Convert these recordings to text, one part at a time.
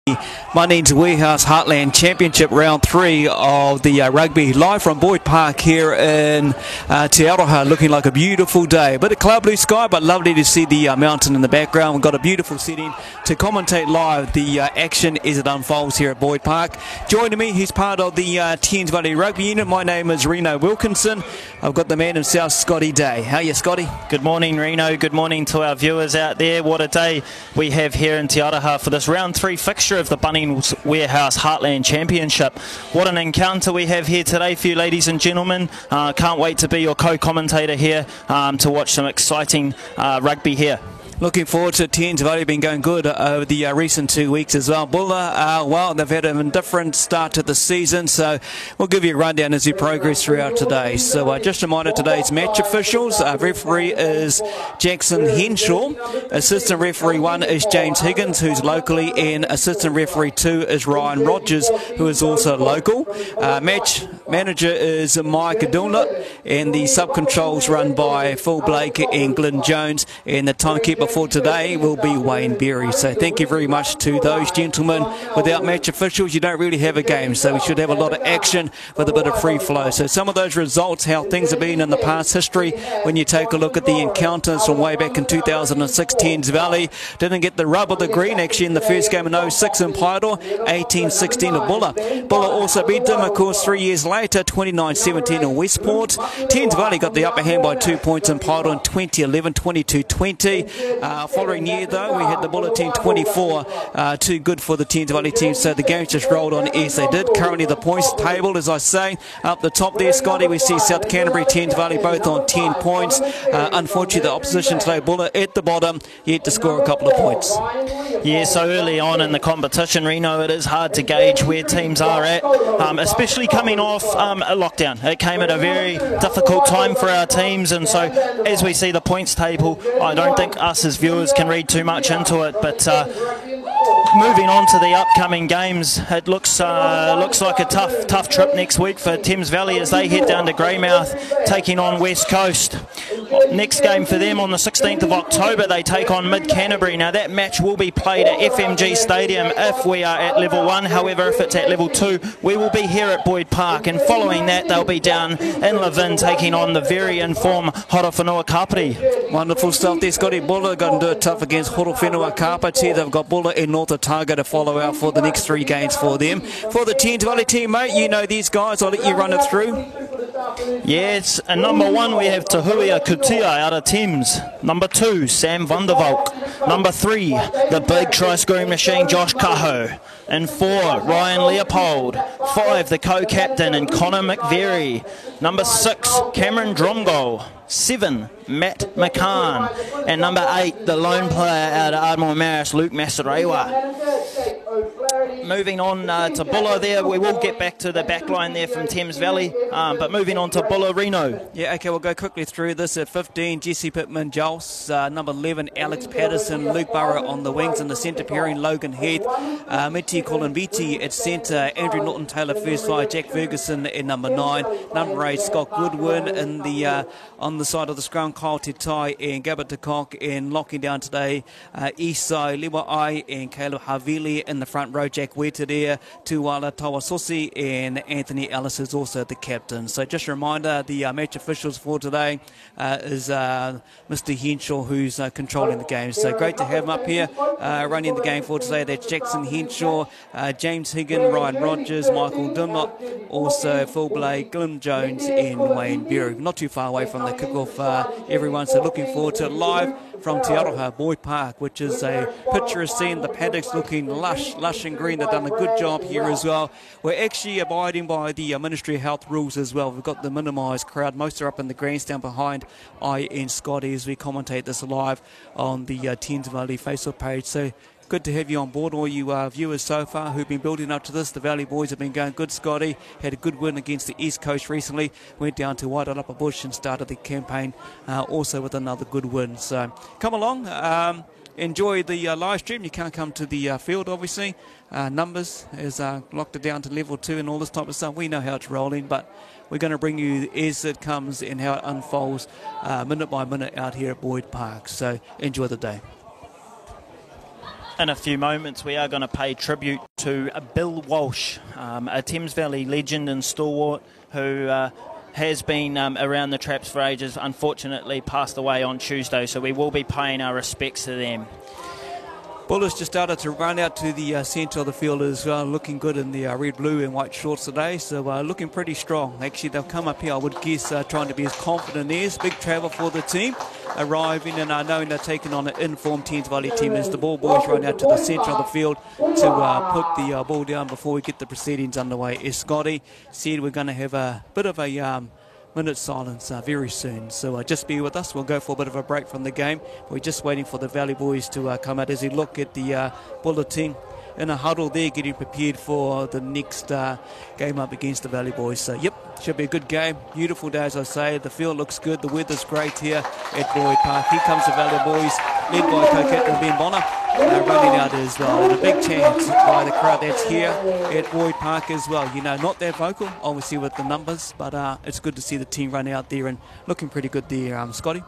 Bunnings Warehouse Heartland Championship Round 3 of the rugby, live from Boyd Park here in Te Aroha, looking like a beautiful day. A bit of cloud blue sky, but lovely to see the mountain in the background. We've got a beautiful setting to commentate live the action as it unfolds here at Boyd Park. Joining me, he's part of the Thames Valley Rugby Unit. My name is Reno Wilkinson. I've got the man himself, Scotty Day. How are you, Scotty? Good morning, Reno. Good morning to our viewers out there. What a day we have here in Te Aroha for this Round 3 fixture of the Bunnings Warehouse Heartland Championship. What an encounter we have here today for you, ladies and gentlemen. Can't wait to be your co-commentator here to watch some exciting rugby here. Looking forward to Thames Valley. Been going good over the recent 2 weeks as well. Bulla, well, they've had a different start to the season, so we'll give you a rundown as we progress throughout today. So just a reminder, today's match officials. Referee is Jackson Henshaw. Assistant referee 1 is James Higgins, who's locally, and assistant referee 2 is Ryan Rogers, who is also local. Match manager is Mike Dunlop, and the sub-controls run by Phil Blake and Glenn Jones, and the timekeeper for today will be Wayne Berry. So thank you very much to those gentlemen. Without match officials, you don't really have a game, so we should have a lot of action with a bit of free flow. So some of those results, how things have been in the past history, when you take a look at the encounters from way back in 2006, Thames Valley didn't get the rub of the green actually in the first game in 06 in Paidor, 18-16 of Bulla. Bulla also beat them, of course, 3 years later, 29-17 in Westport. Thames Valley got the upper hand by 2 points in Paidor in 2011, 22-20. Following year, though, we had the Bulla team 24, too good for the Thames Valley team, so the games just rolled on as they did. Currently, the points table, as I say, up the top there, Scotty, we see South Canterbury, Thames Valley both on 10 points. Unfortunately, the opposition today, Bulla, at the bottom, yet to score a couple of points. Yeah, so early on in the competition, Reno, it is hard to gauge where teams are at, especially coming off a lockdown. It came at a very difficult time for our teams, and so as we see the points table, I don't think us as viewers can read too much into it, but moving on to the upcoming games, it looks like a tough trip next week for Thames Valley as they head down to Greymouth, taking on West Coast. Next game for them on the 16th of October, they take on Mid Canterbury. Now that match will be played at FMG Stadium if we are at level 1. However, if it's at level 2, we will be here at Boyd Park, and following that they'll be down in Levin taking on the very informed Horowhenua Kapiti. Wonderful stuff there, Scotty. Bulla got to do it tough against Horowhenua Kapiti. They've got Bulla and North Otago to follow out for the next 3 games for them. For the Thames Valley team, mate, you know these guys. I'll let you run it through. Yes, and number 1 we have Tahuia Kutia out of Thames. Number 2, Sam van der Valk. Number 3, the big try-scoring machine Josh Kaho. And 4, Ryan Leopold. 5, the co-captain and Connor McVeary. Number 6, Cameron Dromgold. 7, Matt McCann. And number 8, the lone player out of Ardmore Marist, Luke Masarewa. Moving on to Bulla there, we will get back to the back line there from Thames Valley, but moving on to Bulla, Reno. Yeah, okay, we'll go quickly through this. At 15, Jesse Pittman Jols, number 11, Alex Patterson, Luke Burrow on the wings, in the centre pairing, Logan Heath, Miti Columbiti at centre, Andrew Norton Taylor first five, Jack Ferguson at number 9, number 8, Scott Goodwin in the on the side of the scrum, Kyle Tetai and Gabba Tekok, and locking down today, Isai Liwa'ai and Caleb Havili in the front row, Jack Weta there, Tuwala Tawasosi, and Anthony Ellis is also the captain. So just a reminder, the match officials for today is Mr. Henshaw, who's controlling the game. So great to have him up here running the game for today. That's Jackson Henshaw, James Higgin, Ryan Rogers, Michael Dunlop, also Phil Blake, Glenn Jones and Wayne Berry. Not too far away from the kickoff, everyone. So looking forward to it live from Te Aroha, Boyd Park, which is a picturesque scene. The paddocks looking lush and green. They've done a good job here as well. We're actually abiding by the Ministry of Health rules as well. We've got the minimised crowd. Most are up in the grandstand behind I and Scotty as we commentate this live on the Thames Valley Facebook page. So good to have you on board, all you viewers so far who've been building up to this. The Valley boys have been going good, Scotty. Had a good win against the East Coast recently. Went down to Wairarapa Bush and started the campaign also with another good win. So come along, enjoy the live stream. You can't come to the field, obviously. Numbers has locked it down to level 2 and all this type of stuff. We know how it's rolling, but we're going to bring you as it comes and how it unfolds minute by minute out here at Boyd Park. So enjoy the day. In a few moments, we are going to pay tribute to Bill Walsh, a Thames Valley legend and stalwart who has been around the traps for ages, unfortunately passed away on Tuesday, so we will be paying our respects to them. Bullers just started to run out to the centre of the field as well, looking good in the red, blue and white shorts today, so looking pretty strong. Actually, they'll come up here, I would guess, trying to be as confident as. Big travel for the team, arriving and knowing they're taking on an informed Thames Valley team as the ball boys run out to the centre of the field to put the ball down before we get the proceedings underway. As Scotty said, we're going to have a bit of a minute silence very soon, so just be with us. We'll go for a bit of a break from the game. We're just waiting for the Valley boys to come out as we look at the bulletin in a huddle there, getting prepared for the next game up against the Valley boys. So yep, should be a good game. Beautiful day, as I say. The field looks good, the weather's great here at Boyd Park. Here comes the Valley boys, led by co-captain Ben Bonner, running out as well, and a big chance by the crowd that's here at Boyd Park as well. You know, not that vocal obviously with the numbers, but it's good to see the team run out there and looking pretty good there, Scotty.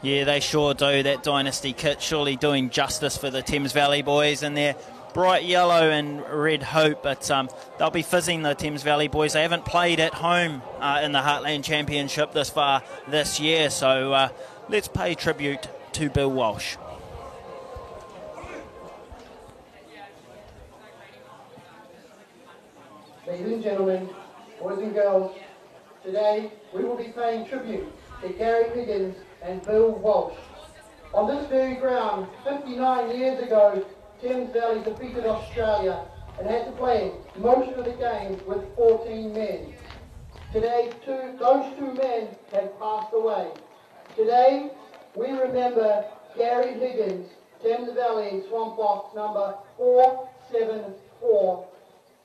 Yeah, they sure do. That Dynasty kit surely doing justice for the Thames Valley boys and their bright yellow and red hope, but they'll be fizzing, the Thames Valley boys. They haven't played at home in the Heartland Championship this far this year, so let's pay tribute to Bill Walsh. Ladies and gentlemen, boys and girls, today we will be paying tribute to Gary Higgins and Bill Walsh. On this very ground, 59 years ago, Thames Valley defeated Australia and had to play most of the games with 14 men. Today, those two men have passed away. Today, we remember Gary Higgins, Thames Valley Swamp Fox number 474,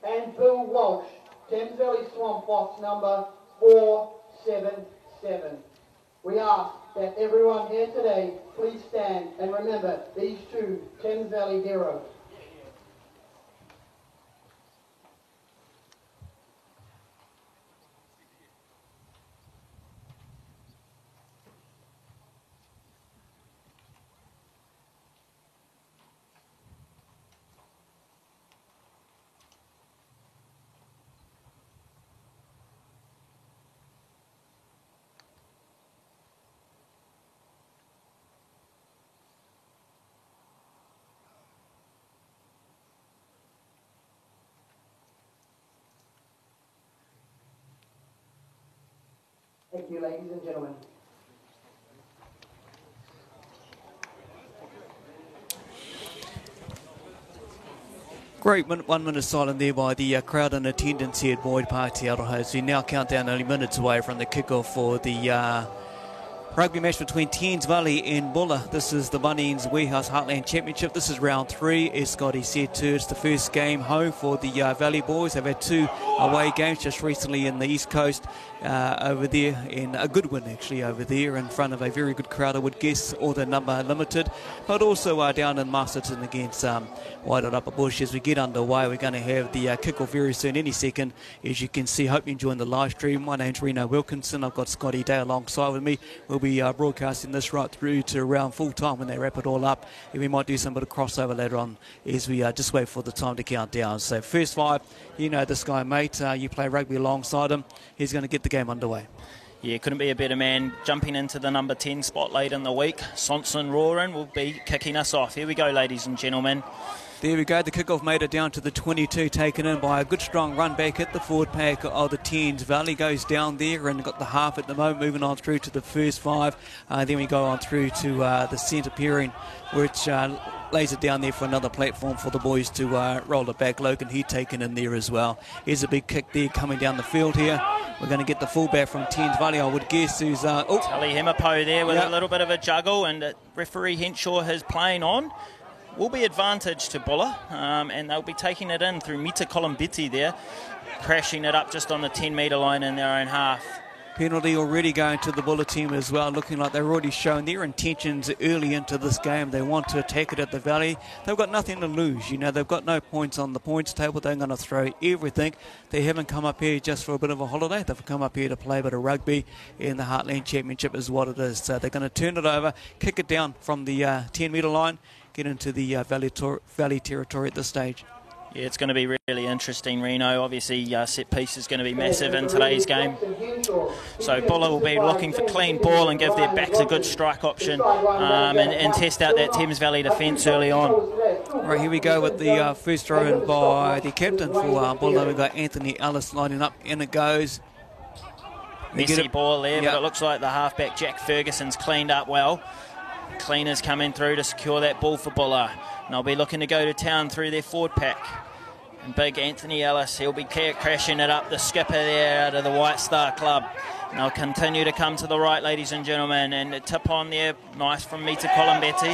and Bill Walsh, Thames Valley Swamp Fox number 477. We ask that everyone here today please stand and remember these two Thames Valley heroes. Thank you, ladies and gentlemen. Great 1 minute silent there by the crowd in attendance here at Boyd Park, Te Aroha, as we now count down only minutes away from the kickoff for the rugby match between Thames Valley and Buller. This is the Bunnings Warehouse Heartland Championship. This is round 3, as Scotty said too. It's the first game home for the Valley boys. They've had 2 away games just recently in the East Coast over there, and a good win actually over there in front of a very good crowd, I would guess, all the number limited, but also down in Masterton against Waiata Upper Bush. As we get underway, we're going to have the kickoff very soon, any second, as you can see. Hope you enjoying the live stream. My name's Reno Wilkinson. I've got Scotty Day alongside with me. We'll be broadcasting this right through to around full time when they wrap it all up, and we might do some bit of crossover later on as we just wait for the time to count down. So first 5, you know this guy, mate. You play rugby alongside him. He's going to get the game underway. Yeah, couldn't be a better man. Jumping into the number 10 spot late in the week, Sonson Roarin will be kicking us off. Here we go, ladies and gentlemen. There we go, the kickoff made it down to the 22, taken in by a good strong run back at the forward pack of the Thames Valley. Goes down there and got the half at the moment, moving on through to the first 5. Then we go on through to the centre pairing, which lays it down there for another platform for the boys to roll it back. Logan Heath taken in there as well. Here's a big kick there coming down the field here. We're going to get the fullback from Thames Valley, I would guess, who's... Tully Hemapo there with a little bit of a juggle, and referee Henshaw is playing on. Will be advantage to Buller, and they'll be taking it in through Mita Colombiti there, crashing it up just on the 10-metre line in their own half. Penalty already going to the Buller team as well, looking like they've already shown their intentions early into this game. They want to attack it at the Valley. They've got nothing to lose, you know, they've got no points on the points table. They're going to throw everything. They haven't come up here just for a bit of a holiday. They've come up here to play a bit of rugby, and the Heartland Championship is what it is. So they're going to turn it over, kick it down from the 10-metre line, get into the Valley territory at this stage. Yeah, it's going to be really interesting, Reno. Obviously, set piece is going to be massive in today's game. So Buller will be looking for clean ball and give their backs a good strike option and test out that Thames Valley defence early on. Right, here we go with the first throw in by the captain for Buller. We've got Anthony Ellis lining up, and it goes. Messy ball there, but it looks like the halfback Jack Ferguson's cleaned up well. Cleaners coming through to secure that ball for Buller. And they'll be looking to go to town through their forward pack. And big Anthony Ellis, he'll be crashing it up, the skipper there out of the White Star Club. And they'll continue to come to the right, ladies and gentlemen. And a tip on there, nice from Mita Colombetti.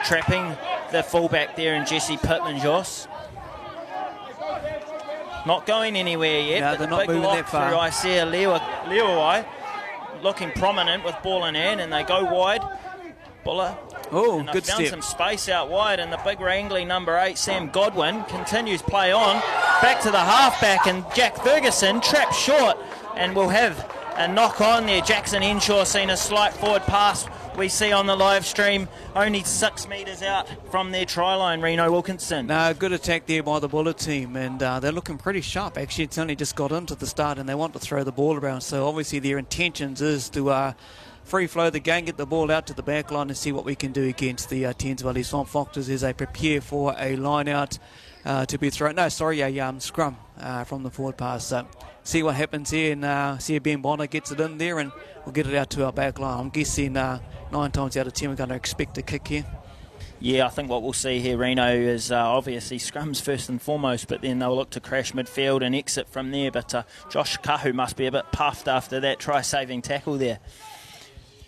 Trapping the fullback there in Jesse Pittman, Joss. Not going anywhere yet, no, but they're the not big moving lock that far. through Isaiah Leawai looking prominent with ball in hand, and they go wide. Buller. Oh, and good found step. some space out wide, and the big wrangly number 8, Sam Godwin, continues play on. Back to the halfback, and Jack Ferguson trapped short, and we'll have a knock on there. Jackson Henshaw seen a slight forward pass. We see on the live stream only 6 metres out from their try line, Reno Wilkinson. No, good attack there by the Buller team, and they're looking pretty sharp. Actually, it's only just got into the start, and they want to throw the ball around. So obviously their intentions is to free flow the game, get the ball out to the back line, and see what we can do against the Thames Valley Swamp Foxes as they prepare for a line out to be thrown. No, sorry, a scrum from the forward pass. So see what happens here, and see if Ben Bonner gets it in there, and we'll get it out to our back line. I'm guessing 9 times out of 10 we're going to expect a kick here. Yeah, I think what we'll see here, Reno, is obviously scrums first and foremost, but then they'll look to crash midfield and exit from there. But Josh Kahu must be a bit puffed after that try-saving tackle there.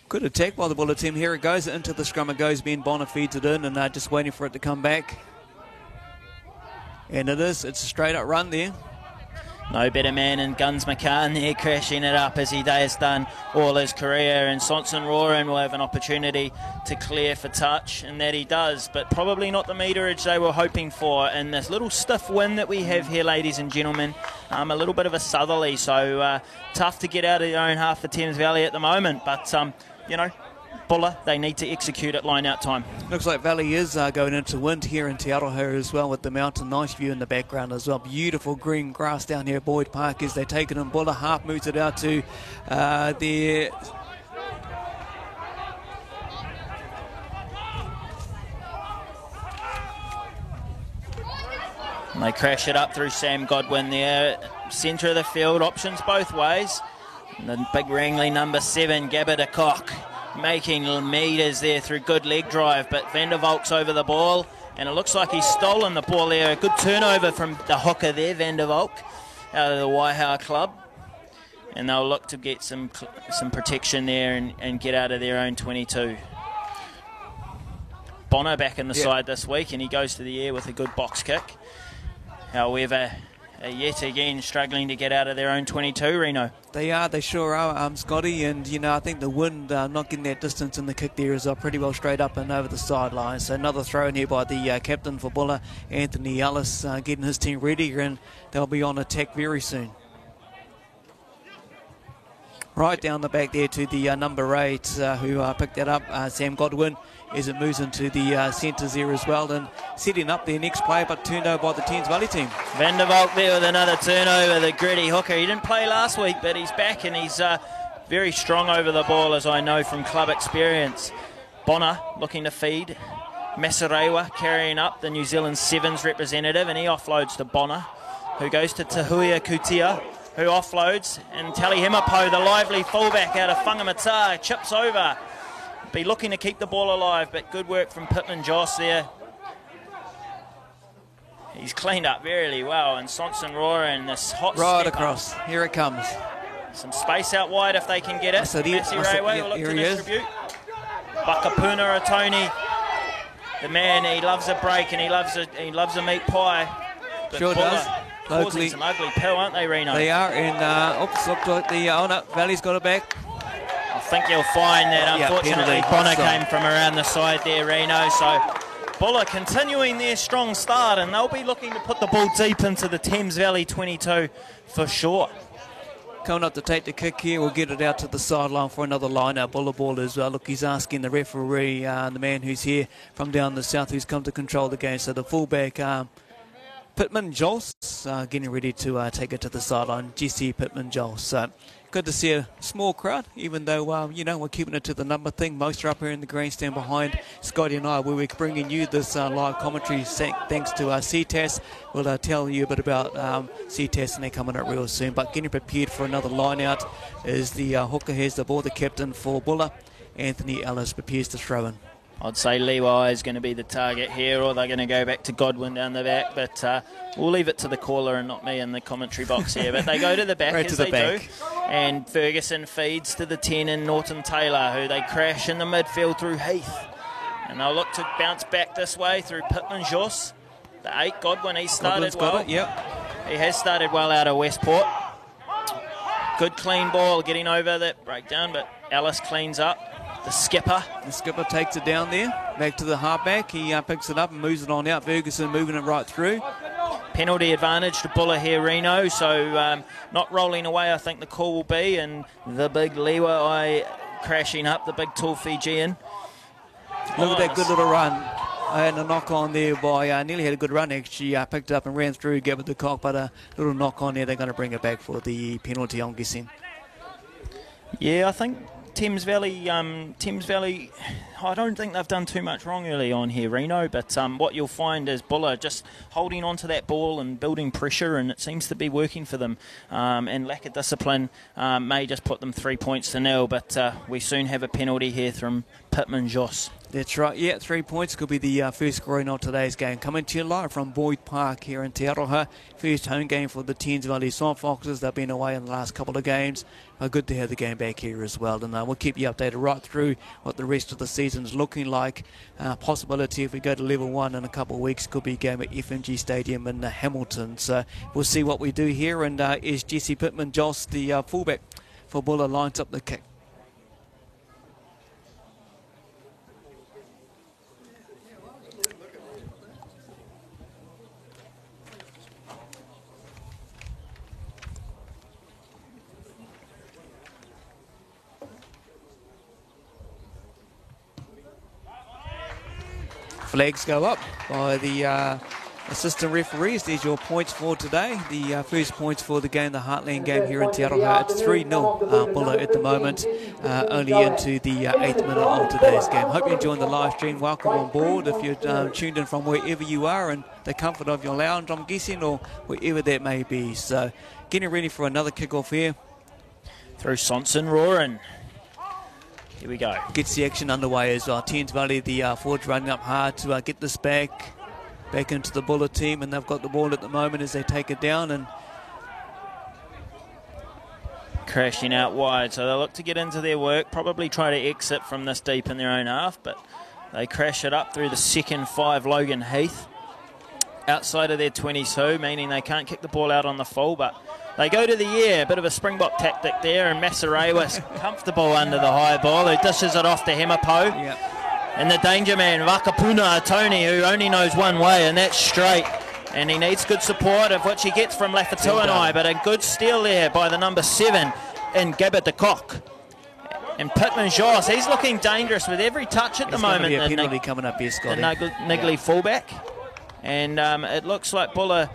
Good attack by the Buller team. Here it goes into the scrum. It goes. Ben Bonner feeds it in, and just waiting for it to come back. And it is. It's a straight-up run there. No better man than Guns McCann there, crashing it up as he has done all his career. And Sonson Roran will have an opportunity to clear for touch, and that he does, but probably not the meterage they were hoping for. And this little stiff wind that we have here, ladies and gentlemen, a little bit of a southerly, so tough to get out of their own half of Thames Valley at the moment. But, you know, Buller, they need to execute at line-out time. Looks like Valley is going into wind here in Te Aroha as well, with the mountain. Nice view in the background as well. Beautiful green grass down here at Boyd Park as they take it in. Buller half moves it out to their... And they crash it up through Sam Godwin there. Centre of the field, options both ways. And the big wrangly number 7, Gabba de Kock, making meters there through good leg drive, but Van der Valk's over the ball, and it looks like he's stolen the ball there. A good turnover from the hooker there, Van der Valk, out of the Waihaua club, and they'll look to get some protection there and get out of their own 22. Bono back in the side this week, and he goes to the air with a good box kick. However, yet again struggling to get out of their own 22, Reno. They sure are, Scotty, and I think the wind not getting that distance in the kick there is pretty well straight up and over the sideline. So another throw in here by the captain for Buller, Anthony Ellis, getting his team ready, and they'll be on attack very soon. Right down the back there to the number 8 who picked that up, Sam Godwin, as it moves into the centres there as well, and setting up their next play, but turned over by the Thames Valley team. Van der Valk there with another turnover, the gritty hooker. He didn't play last week, but he's back, and he's very strong over the ball, as I know from club experience. Bonner looking to feed. Masarewa carrying up, the New Zealand Sevens representative, and he offloads to Bonner, who goes to Tahuia Kutia, who offloads, and Tali Hemapo, the lively fullback out of Whangamata, chips over. Be looking to keep the ball alive, but good work from Pittman Joss there. He's cleaned up very well, and Sonson Roran, this hot right step across. Up. Here it comes. Some space out wide if they can get it. Massey Railway will look to distribute. Bakapuna Atoni, the man, he loves a break and he loves a meat pie. But sure does. Causing some ugly pill, aren't they, Reno? They are, and looks like the owner, Valley's got it back. I think you'll find that, unfortunately, Bonner came from around the side there, Reno. So Buller continuing their strong start, and they'll be looking to put the ball deep into the Thames Valley 22 for sure. coming up to take the kick here. We'll get it out to the sideline for another line-out. Buller ball as well. Look, he's asking the referee, the man who's here from down the south, who's come to control the game. So the fullback, Pittman Jols, getting ready to take it to the sideline. Jesse Pittman Jols. So good to see a small crowd, even though, you know, we're keeping it to the number thing. Most are up here in the grandstand behind Scotty and I, where we're bringing you this live commentary thanks to CTAS. We'll tell you a bit about CTAS, and they're coming up real soon. But getting prepared for another line out is the hooker has the ball, the captain for Buller. Anthony Ellis prepares to throw in. I'd say Levi is going to be the target here, or they're going to go back to Godwin down the back, but we'll leave it to the caller and not me in the commentary box here. But they go to the back as they do, and Ferguson feeds to the 10 in Norton Taylor, who they crash in the midfield through Heath. And they'll look to bounce back this way through Pittman Joss. The 8, Godwin, he started well. Got it, yep. He has started well out of Westport. Good clean ball, getting over that breakdown, but Ellis cleans up. The skipper takes it down there, back to the halfback. He picks it up and moves it on out. Ferguson moving it right through. Penalty advantage to Buller here, Reno. So not rolling away, I think the call will be. And the big Lewa crashing up, the big tall Fijian. Look at that good little run. I had a knock on there by, nearly had a good run actually. Picked it up and ran through, gave it the cock, but a little knock on there. They're going to bring it back for the penalty, I'm guessing. Yeah, I think Thames Valley, I don't think they've done too much wrong early on here, Reno, but what you'll find is Buller just holding on to that ball and building pressure, and it seems to be working for them. And lack of discipline may just put them 3 points to nil, but we soon have a penalty here from Pittman Joss. That's right, yeah, 3 points could be the first scoring of today's game. Coming to you live from Boyd Park here in Te Aroha. First home game for the Thames Valley Swamp Foxes. They've been away in the last couple of games, but good to have the game back here as well. And we'll keep you updated right through what the rest of the season's looking like. Possibility if we go to level 1 in a couple of weeks could be a game at FMG Stadium in Hamilton. So we'll see what we do here. And is Jesse Pittman Joss, the fullback for Buller, lines up the kick. Flags go up by the assistant referees. There's your points for today. The first points for the game, the Heartland game here in Te Aroha. It's 3-0 Buller at the moment, only into the 8th minute of today's game. Hope you're enjoying the live stream. Welcome on board if you're tuned in from wherever you are in the comfort of your lounge, I'm guessing, or wherever that may be. So getting ready for another kickoff here. Through Sonson Roaring. Here we go. Gets the action underway as well. Thames Valley, the forwards running up hard to get this back into the Buller team, and they've got the ball at the moment as they take it down and crashing out wide. So they'll look to get into their work, probably try to exit from this deep in their own half, but they crash it up through the second 5, Logan Heath. Outside of their 22, meaning they can't kick the ball out on the full, but they go to the air, a bit of a Springbok tactic there, and Masarewa's comfortable under the high ball, who dishes it off to Hemapo. Yep. And the danger man, Vakapuna Tony, who only knows one way, and that's straight. And he needs good support, of which he gets from Lafatuanai, but a good steal there by the number 7 in Gabba de Kock. And Pittman Joss, he's looking dangerous with every touch at the moment. There's going to be a penalty coming up here, Scotty. The niggly fullback. And it looks like Buller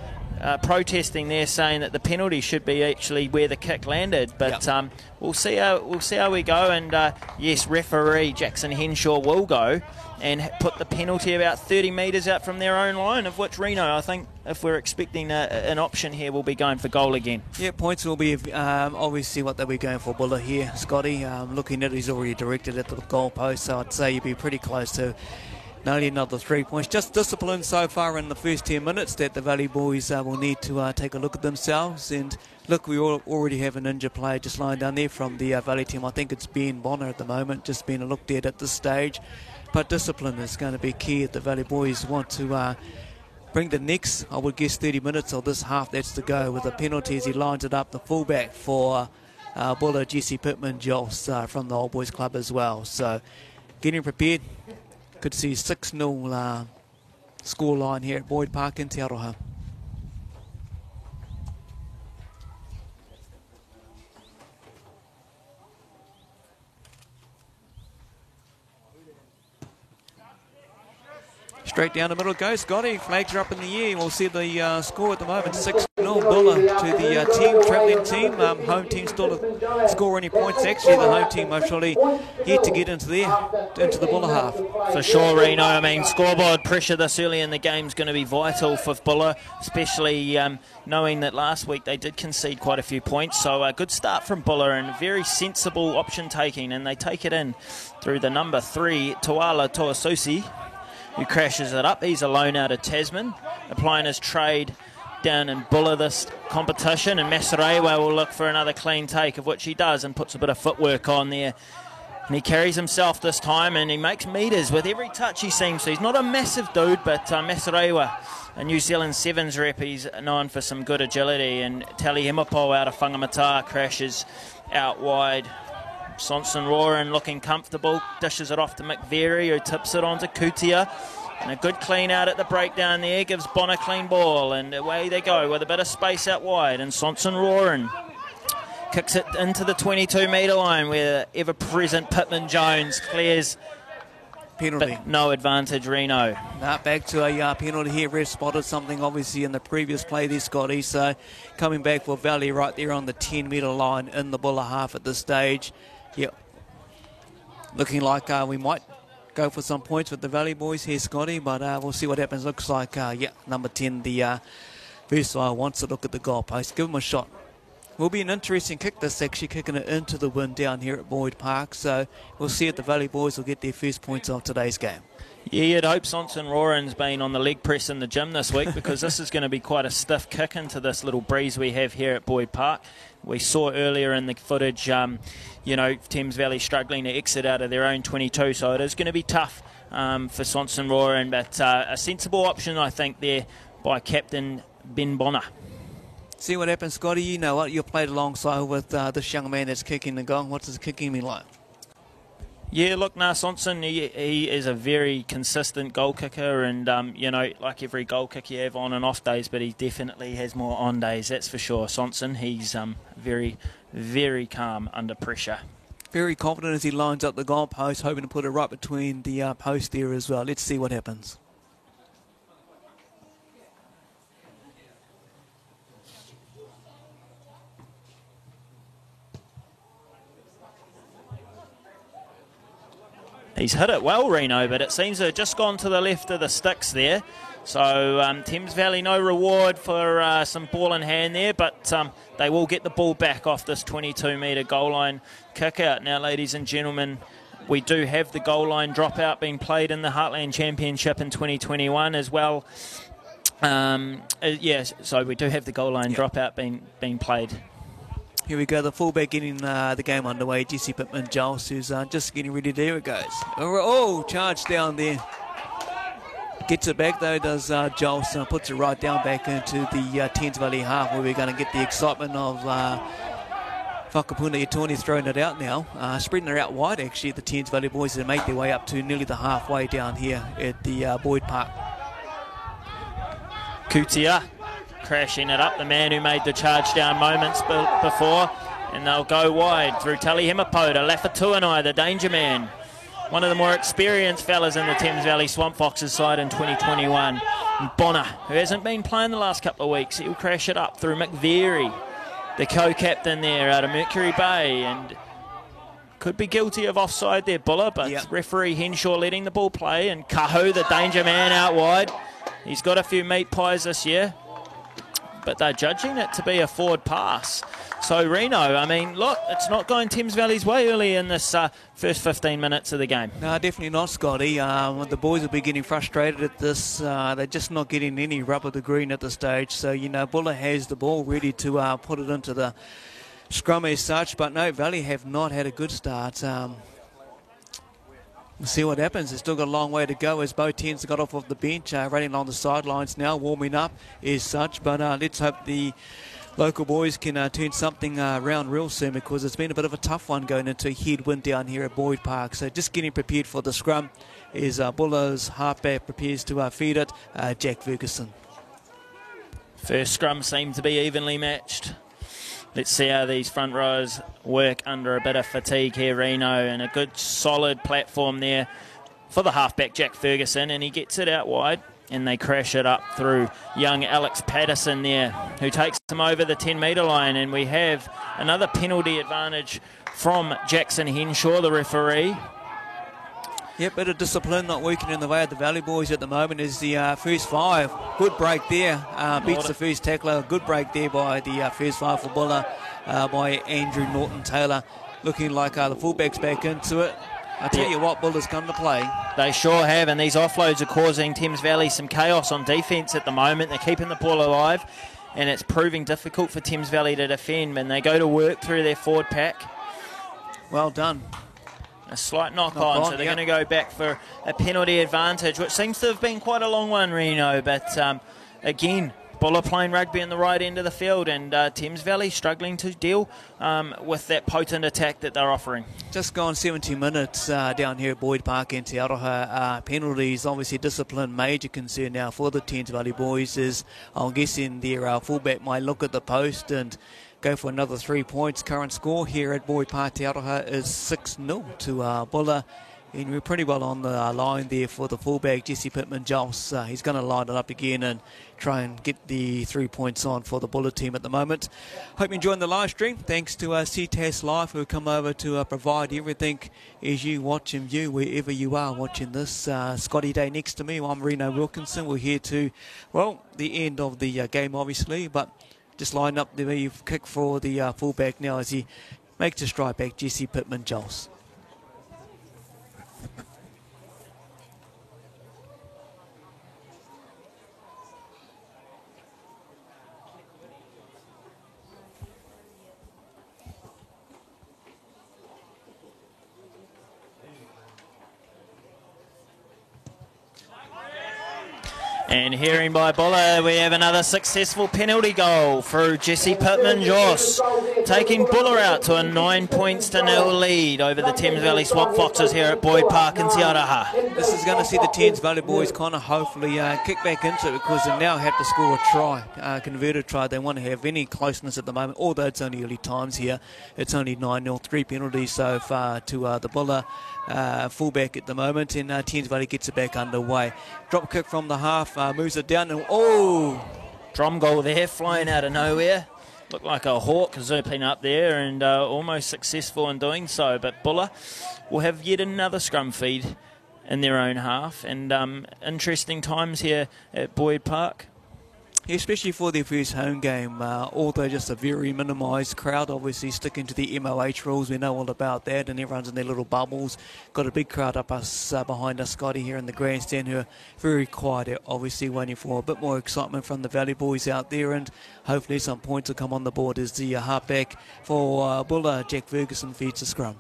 protesting there, saying that the penalty should be actually where the kick landed. But yep. We'll see how we go. And yes, referee Jackson Henshaw will go and put the penalty about 30 metres out from their own line, of which Reno, I think, if we're expecting an option here, will be going for goal again. Yeah, points will be obviously what they'll be going for Buller here, Scotty. Looking at it, he's already directed at the goal post, so I'd say you'd be pretty close to only another 3 points. Just discipline so far in the first 10 minutes that the Valley boys will need to take a look at themselves. And look, we already have an injured player just lying down there from the Valley team. I think it's Ben Bonner at the moment, just being looked at this stage. But discipline is going to be key if the Valley boys want to bring the next, I would guess, 30 minutes of this half. That's to go with the penalties. He lines it up, the fullback for Buller, Jesse Pittman Joss from the Old Boys Club as well. So getting prepared. Could see 6-0 scoreline here at Boyd Park in Te Aroha. Straight down the middle goes Scotty. Flags are up in the air. We'll see the score at the moment. 6-0 Buller to the team, travelling team. Home team still to score any points. Actually, the home team most surely yet to get into the Buller half. For sure, Reno. I mean, scoreboard pressure this early in the game is going to be vital for Buller, especially knowing that last week they did concede quite a few points. So a good start from Buller and very sensible option taking, and they take it in through the number 3, Tuala Toasusi, who crashes it up. He's alone out of Tasman, applying his trade down in Buller this competition, and Masarewa will look for another clean take, of which he does, and puts a bit of footwork on there. And he carries himself this time, and he makes metres with every touch he seems to. He's not a massive dude, but Masarewa, a New Zealand Sevens rep, he's known for some good agility, and Tali Himapo out of Whangamata crashes out wide. Sonson Roran looking comfortable, dishes it off to McVeary, who tips it onto Kutia. And a good clean out at the breakdown there, gives Bonner a clean ball, and away they go with a bit of space out wide. And Sonson Roran kicks it into the 22-metre line where ever-present Pittman Jones clears. Penalty. But no advantage, Reno. Back to a penalty here. Ref spotted something obviously in the previous play there, Scotty. So coming back for Valley right there on the 10-metre line in the Buller half at this stage. Yep. Looking like we might go for some points with the Valley boys here, Scotty, but we'll see what happens. Looks like, number 10, the Versai wants to look at the goalpost. Give him a shot. Will be an interesting kick, this actually, kicking it into the wind down here at Boyd Park. So we'll see if the Valley boys will get their first points of today's game. Yeah, you'd hope Sonson Roran's been on the leg press in the gym this week, because this is going to be quite a stiff kick into this little breeze we have here at Boyd Park. We saw earlier in the footage, Thames Valley struggling to exit out of their own 22, so it is going to be tough for Sonson Roran, but a sensible option, I think, there by Captain Ben Bonner. See what happens, Scotty. You know what? You've played alongside with this young man that's kicking the gong. What's his kicking mean like? Yeah, look, Sonson, he is a very consistent goal kicker, and, like every goal kick you have on and off days, but he definitely has more on days, that's for sure. Sonson, he's very, very calm under pressure. Very confident as he lines up the goal post, hoping to put it right between the post there as well. Let's see what happens. He's hit it well, Reno, but it seems to have just gone to the left of the sticks there. So Thames Valley, no reward for some ball in hand there, but they will get the ball back off this 22-metre goal line kick out. Now, ladies and gentlemen, we do have the goal line dropout being played in the Heartland Championship in 2021 as well. So we do have the goal line dropout being played. Here we go, the fullback getting the game underway, Jesse Pittman Giles, who's just getting ready. There it goes. Oh, charge down there. Gets it back though, does Giles, puts it right down back into the Thames Valley half, where we're going to get the excitement of Whakapuna Itoni throwing it out now. Spreading it out wide, actually, the Thames Valley boys that make their way up to nearly the halfway down here at the Boyd Park. Kutia crashing it up, the man who made the charge down moments before, and they'll go wide through Tali Himapo to Lafatuanai, the danger man. One of the more experienced fellas in the Thames Valley Swamp Foxes side in 2021. And Bonner, who hasn't been playing the last couple of weeks, he'll crash it up through McVeary, the co-captain there out of Mercury Bay, and could be guilty of offside there, Buller, but referee Henshaw letting the ball play, and Kahu, the danger man, out wide. He's got a few meat pies this year, but they're judging it to be a forward pass. So Reno, I mean, look, it's not going Thames Valley's way early in this first 15 minutes of the game. No, definitely not, Scotty. The boys will be getting frustrated at this. They're just not getting any rub of the green at this stage. So, Buller has the ball ready to put it into the scrum as such. But no, Valley have not had a good start. We'll see what happens. They've still got a long way to go as both teams got off of the bench, running along the sidelines now, warming up as such. But let's hope the local boys can turn something around real soon, because it's been a bit of a tough one going into a headwind down here at Boyd Park. So just getting prepared for the scrum is Buller's halfback prepares to feed it, Jack Ferguson. First scrum seemed to be evenly matched. Let's see how these front rows work under a bit of fatigue here, Reno, and a good solid platform there for the halfback Jack Ferguson, and he gets it out wide, and they crash it up through young Alex Patterson there, who takes him over the 10-metre line, and we have another penalty advantage from Jackson Henshaw, the referee. Yep, bit of discipline not working in the way of the Valley Boys at the moment is the first five. Good break there, beats the first tackler. Good break there by the first five for Buller by Andrew Norton-Taylor. Looking like the fullbacks back into it. I tell you what, Buller's come to play. They sure have, and these offloads are causing Thames Valley some chaos on defence at the moment. They're keeping the ball alive, and it's proving difficult for Thames Valley to defend when they go to work through their forward pack. Well done. A slight knock on, so they're going to go back for a penalty advantage, which seems to have been quite a long one, Reno. But again, Buller playing rugby in the right end of the field, and Thames Valley struggling to deal with that potent attack that they're offering. Just gone 70 minutes down here at Boyd Park in Te Aroha. Penalties, obviously discipline, major concern now for the Thames Valley boys is, I'm guessing their fullback might look at the post and go for another 3 points. Current score here at Boyd Park, Te Aroha, is 6-0 to Buller. And we're pretty well on the line there for the fullback, Jesse Pittman-Joss. He's going to line it up again and try and get the 3 points on for the Buller team at the moment. Hope you're enjoying the live stream. Thanks to CTAS Live, who come over to provide everything as you watch and view wherever you are watching this. Scotty Day next to me. I'm Reno Wilkinson. We're here to, well, the end of the game, obviously, but just line up the kick for the fullback now as he makes a stride back, Jesse Pittman-Joss. And hearing by Buller, we have another successful penalty goal through Jesse Pittman-Joss, taking Buller out to a 9-0 lead over the Thames Valley Swamp Foxes here at Boyd Park in Te Aroha. This is going to see the Thames Valley boys kind of hopefully kick back into it, because they now have to score a try, converted try. They want to have any closeness at the moment, although it's only early times here. It's only 9-0, 3 penalties so far to the Buller fullback at the moment, and Thames Valley gets it back underway. Drop kick from the half, moves it down, and drum goal there, flying out of nowhere. Looked like a hawk zipping up there, and almost successful in doing so. But Buller will have yet another scrum feed in their own half, and interesting times here at Boyd Park. Yeah, especially for their first home game, although just a very minimised crowd, obviously sticking to the MOH rules. We know all about that, and everyone's in their little bubbles. Got a big crowd up us behind us, Scotty, here in the grandstand, who are very quiet, obviously waiting for a bit more excitement from the Valley boys out there, and hopefully some points will come on the board as the halfback for Buller, Jack Ferguson, feeds the scrum.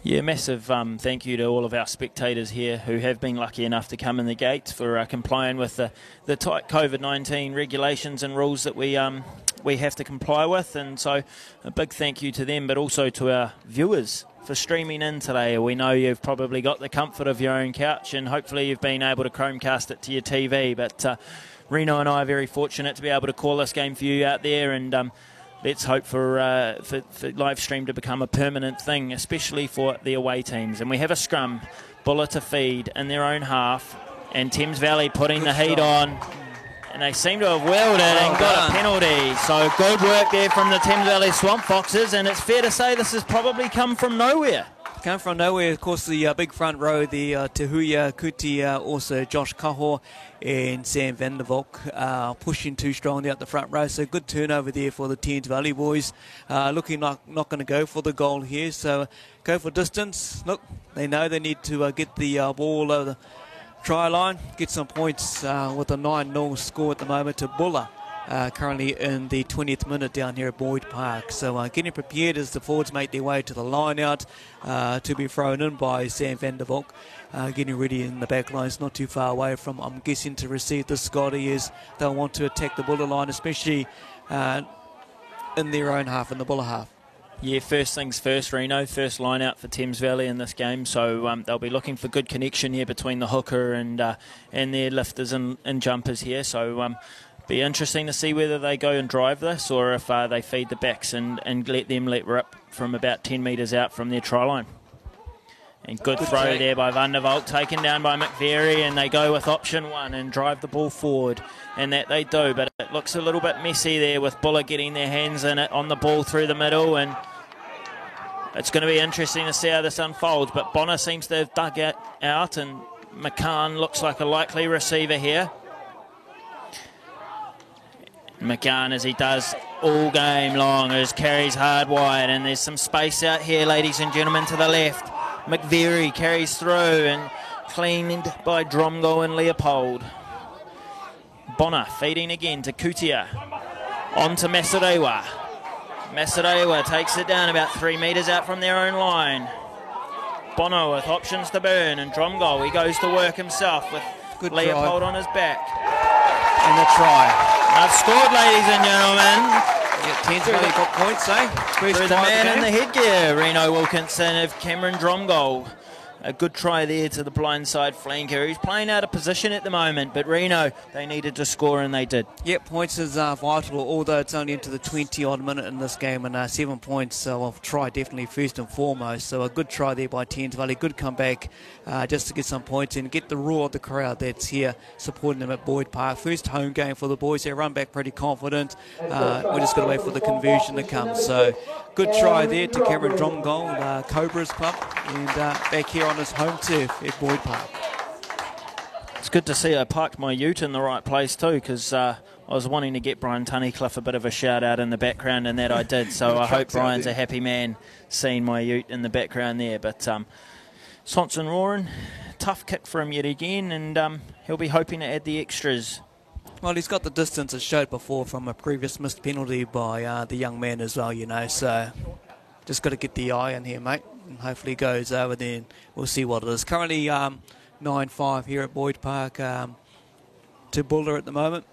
Yeah, massive thank you to all of our spectators here who have been lucky enough to come in the gates for complying with the tight COVID-19 regulations and rules that we have to comply with. And so a big thank you to them, but also to our viewers for streaming in today. We know you've probably got the comfort of your own couch, and hopefully you've been able to Chromecast it to your TV. But Reno and I are very fortunate to be able to call this game for you out there, and let's hope for live stream to become a permanent thing, especially for the away teams. And we have a scrum, Buller to feed in their own half, and Thames Valley putting the heat on. And they seem to have willed it and got a penalty. So good work there from the Thames Valley Swamp Foxes, and it's fair to say this has probably come from nowhere. Come from nowhere, of course, the big front row, the Tehuia Kuti, also Josh Kaho and Sam van der Valk pushing too strongly out the front row. So good turnover there for the Thames Valley boys. Looking like not going to go for the goal here, so go for distance. Look, they know they need to get the ball over the try line, get some points with a 9-0 score at the moment to Buller. Currently in the 20th minute down here at Boyd Park. So getting prepared as the forwards make their way to the line out to be thrown in by Sam van der Valk. Getting ready in the back line. It's not too far away from, I'm guessing, to receive this, Scotty, is they'll want to attack the Buller line, especially in their own half, in the Buller half. Yeah, first things first, Reno. First line out for Thames Valley in this game, so they'll be looking for good connection here between the hooker and their lifters and jumpers here. So be interesting to see whether they go and drive this, or if they feed the backs and let them let rip from about 10 metres out from their try line. And good throw there by Van der Valk, taken down by McVeary, and they go with option 1 and drive the ball forward. And that they do, but it looks a little bit messy there with Buller getting their hands in it on the ball through the middle, and it's going to be interesting to see how this unfolds. But Bonner seems to have dug it out, and McCann looks like a likely receiver here. McCann, as he does all game long, as carries hard wide, and there's some space out here, ladies and gentlemen, to the left. McVeary carries through and cleaned by Dromgold and Leopold. Bonner feeding again to Kutia. On to Masarewa. Masarewa takes it down about 3 metres out from their own line. Bonner with options to burn, and Dromgold, he goes to work himself with good Leopold on his back. And the try. I've scored, ladies and gentlemen. Yeah, Thames Valley got points, eh? Through the man in the headgear, Reno Wilkinson of Cameron Dromgold. A good try there to the blindside flanker. He's playing out of position at the moment, but Reno, they needed to score, and they did. Yep, points is vital, although it's only into the 20-odd minute in this game, and 7 points, so I'll try definitely first and foremost. So a good try there by Thames Valley, good comeback just to get some points and get the roar of the crowd that's here supporting them at Boyd Park. First home game for the boys. They run back pretty confident. We're just going to wait for the conversion to come. So good try there to Cameron Dromgold, Cobras Club, and back here on his home turf at Boyd Park. It's good to see I parked my ute in the right place too, because I was wanting to get Brian Tunnicliffe a bit of a shout out in the background, and that I did. So I hope Brian's a happy man seeing my ute in the background there. But Sonson Roaring, tough kick for him yet again, and he'll be hoping to add the extras. Well, he's got the distance as showed before from a previous missed penalty by the young man as well, you know, so just got to get the eye in here, mate, and hopefully it goes over there, and we'll see what it is. Currently 9-5 here at Boyd Park to Buller at the moment.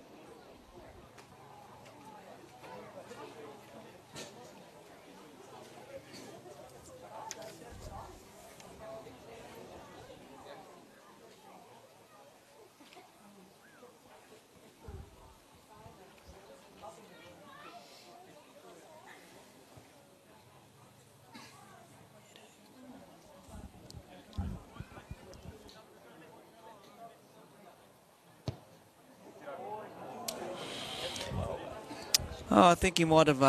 Oh, I think he might have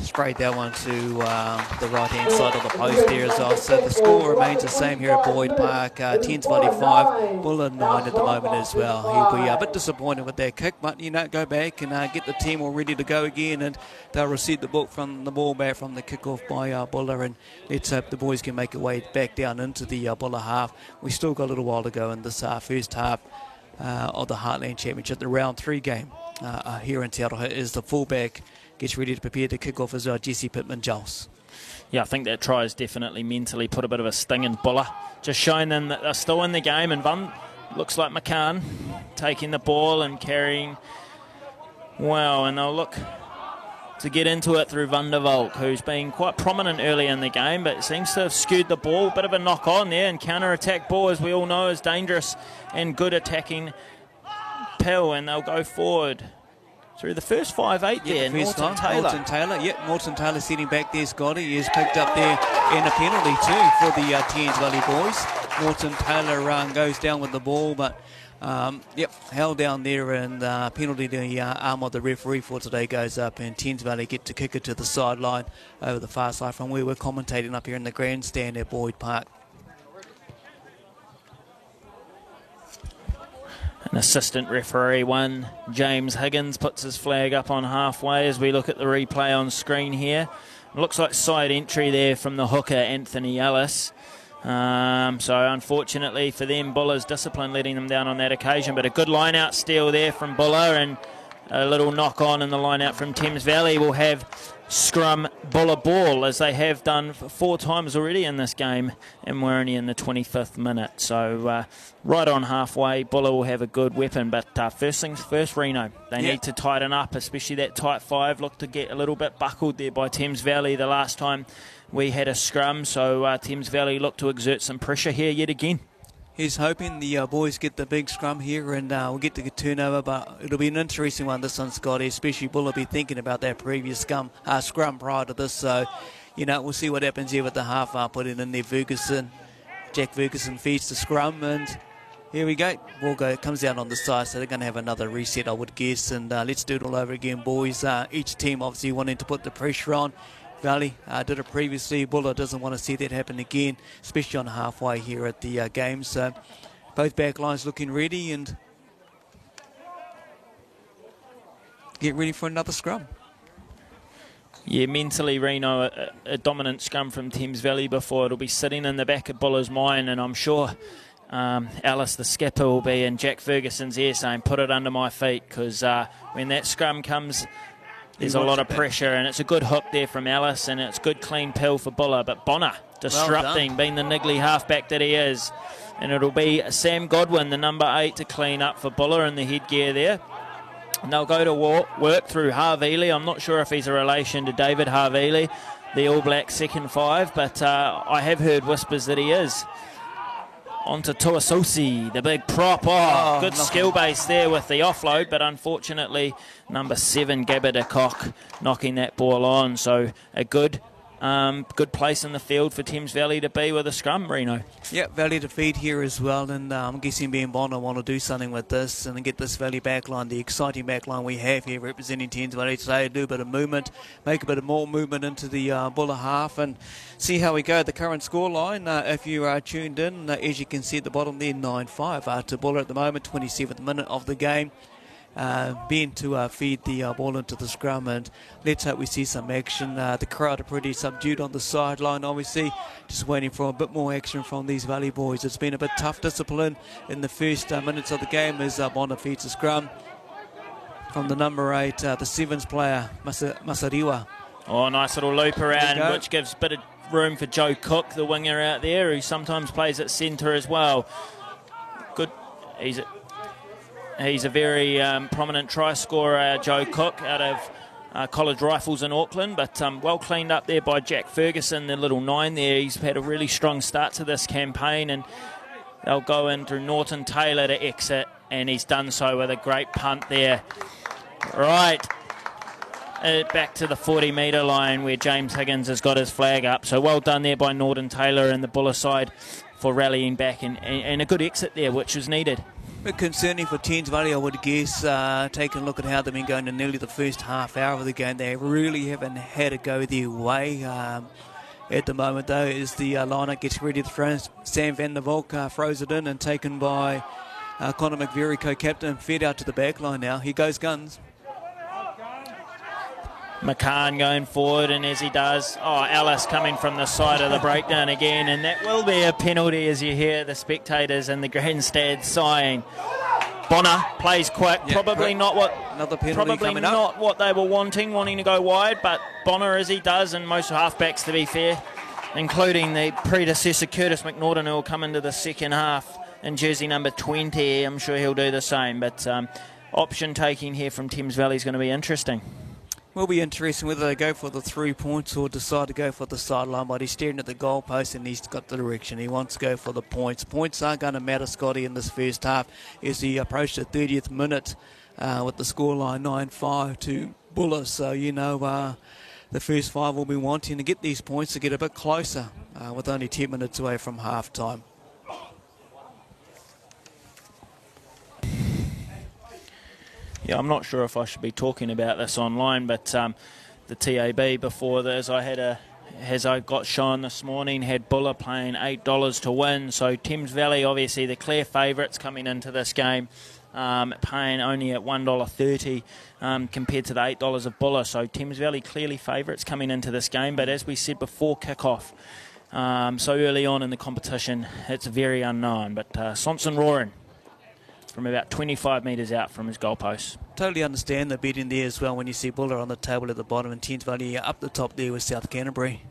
sprayed that one to the right-hand side of the post there as well. So the score remains the same here at Boyd Park. Thames Valley 5, Buller 9 at the moment as well. He'll be a bit disappointed with that kick, but, you know, go back and get the team all ready to go again, and they'll receive the book from the ball back from the kickoff by Buller, and let's hope the boys can make their way back down into the Buller half. We still got a little while to go in this first half of the Heartland Championship, the round 3 game. Here in Te Aroha is the fullback, gets ready to prepare to kick off as Jesse Pittman-Giles. Yeah, I think that try has definitely mentally put a bit of a sting in Buller, just showing them that they're still in the game. And looks like McCann taking the ball and carrying well, and they'll look to get into it through Van der Valk, who's been quite prominent early in the game, but seems to have skewed the ball. Bit of a knock on there, and counter-attack ball, as we all know, is dangerous and good attacking pill, and they'll go forward through the first 5-8 there. Norton Taylor. Yep, Norton Taylor sitting back there, Scotty. He is picked up there in a penalty too for the Thames Valley boys. Norton Taylor goes down with the ball, but held down there, and penalty to the arm of the referee for today goes up, and Thames Valley get to kick it to the sideline over the far side from where we're commentating up here in the grandstand at Boyd Park. An assistant referee one, James Higgins, puts his flag up on halfway as we look at the replay on screen here. It looks like side entry there from the hooker, Anthony Ellis. So unfortunately for them, Buller's discipline letting them down on that occasion, but a good line-out steal there from Buller, and a little knock-on in the line-out from Thames Valley. Will have scrum Buller ball, as they have done 4 times already in this game, and we're only in the 25th minute. So right on halfway, Buller will have a good weapon, but first things first, Reno. They need to tighten up, especially that tight 5. Looked to get a little bit buckled there by Thames Valley the last time we had a scrum, so Thames Valley look to exert some pressure here yet again. He's hoping the boys get the big scrum here, and we'll get the turnover, but it'll be an interesting one, this one, Scotty, especially Bull will be thinking about that previous scrum prior to this, so, you know, we'll see what happens here with the half. Put it in there, Ferguson, Jack Ferguson feeds the scrum, and here we go. Ball comes down on the side, so they're going to have another reset, I would guess. And let's do it all over again, boys. Each team obviously wanting to put the pressure on. Valley did it previously. Buller doesn't want to see that happen again, especially on halfway here at the game. So both back lines looking ready and get ready for another scrum. Yeah, mentally, Reno, a dominant scrum from Thames Valley before. It'll be sitting in the back of Buller's mind, and I'm sure Alice, the skipper, will be in Jack Ferguson's ear saying, put it under my feet, because when that scrum comes, there's a lot of pressure, and it's a good hook there from Alice, and it's good clean pill for Buller. But Bonner disrupting, being the niggly halfback that he is. And it'll be Sam Godwin, the number 8, to clean up for Buller in the headgear there. And they'll go to work through Harveely. I'm not sure if he's a relation to David Harveely, the All Black second 5, but I have heard whispers that he is. On to Tuasosi, the big prop. Good skill base there with the offload, but unfortunately, number 7, Gabba de Kock, knocking that ball on. So a good place in the field for Thames Valley to be with a scrum, Reno. Yeah, Valley to feed here as well, and I'm guessing Ben Bonner want to do something with this and get this Valley backline, the exciting backline we have here representing Thames Valley today, do a bit of movement, make a bit of more movement into the Buller half and see how we go. The current scoreline, if you are tuned in, as you can see at the bottom there, 9-5 to Buller at the moment, 27th minute of the game. Ben to feed the ball into the scrum, and let's hope we see some action. The crowd are pretty subdued on the sideline, obviously, just waiting for a bit more action from these Valley boys. It's been a bit tough discipline in the first minutes of the game as Bonner feeds the scrum from the number 8, the 7th player, Masariwa. Oh, nice little loop around, which gives a bit of room for Joe Cook, the winger out there, who sometimes plays at centre as well. Good. He's a very prominent try scorer, Joe Cook, out of College Rifles in Auckland, but well cleaned up there by Jack Ferguson, the little 9 there. He's had a really strong start to this campaign, and they'll go in through Norton Taylor to exit, and he's done so with a great punt there. Right, back to the 40-metre line where James Higgins has got his flag up. So well done there by Norton Taylor and the Buller side for rallying back, and a good exit there, which was needed. A bit concerning for Thames Valley, I would guess, taking a look at how they've been going in nearly the first half hour of the game. They really haven't had it go their way. At the moment, though, as the lineup gets ready to throw, Sam van der Valk throws it in and taken by Connor McVeary, co-captain, fed out to the back line now. Here goes Guns. McCann going forward, and as he does, Alice coming from the side of the breakdown again, and that will be a penalty as you hear the spectators and the grandstand sighing. Bonner plays quick, probably not what they were wanting to go wide, but Bonner, as he does, and most halfbacks to be fair, including the predecessor Curtis McNaughton, who will come into the second half in jersey number 20, I'm sure he'll do the same, but option taking here from Thames Valley is going to be interesting. Will be interesting whether they go for the 3 points or decide to go for the sideline, but he's staring at the goalpost and he's got the direction. He wants to go for the points. Points aren't going to matter, Scotty, in this first half as he approached the 30th minute with the scoreline 9-5 to Buller. So, the first 5 will be wanting to get these points to get a bit closer with only 10 minutes away from half time. Yeah, I'm not sure if I should be talking about this online, but the TAB before this, as I got shown this morning, had Buller paying $8 to win. So Thames Valley, obviously the clear favourites coming into this game, paying only at $1.30 compared to the $8 of Buller. So Thames Valley clearly favourites coming into this game, but as we said before kick-off, so early on in the competition, it's very unknown. But Sonson roaring from about 25 metres out from his goalpost. Totally understand the beating there as well when you see Buller on the table at the bottom and Thames Valley up the top there with South Canterbury.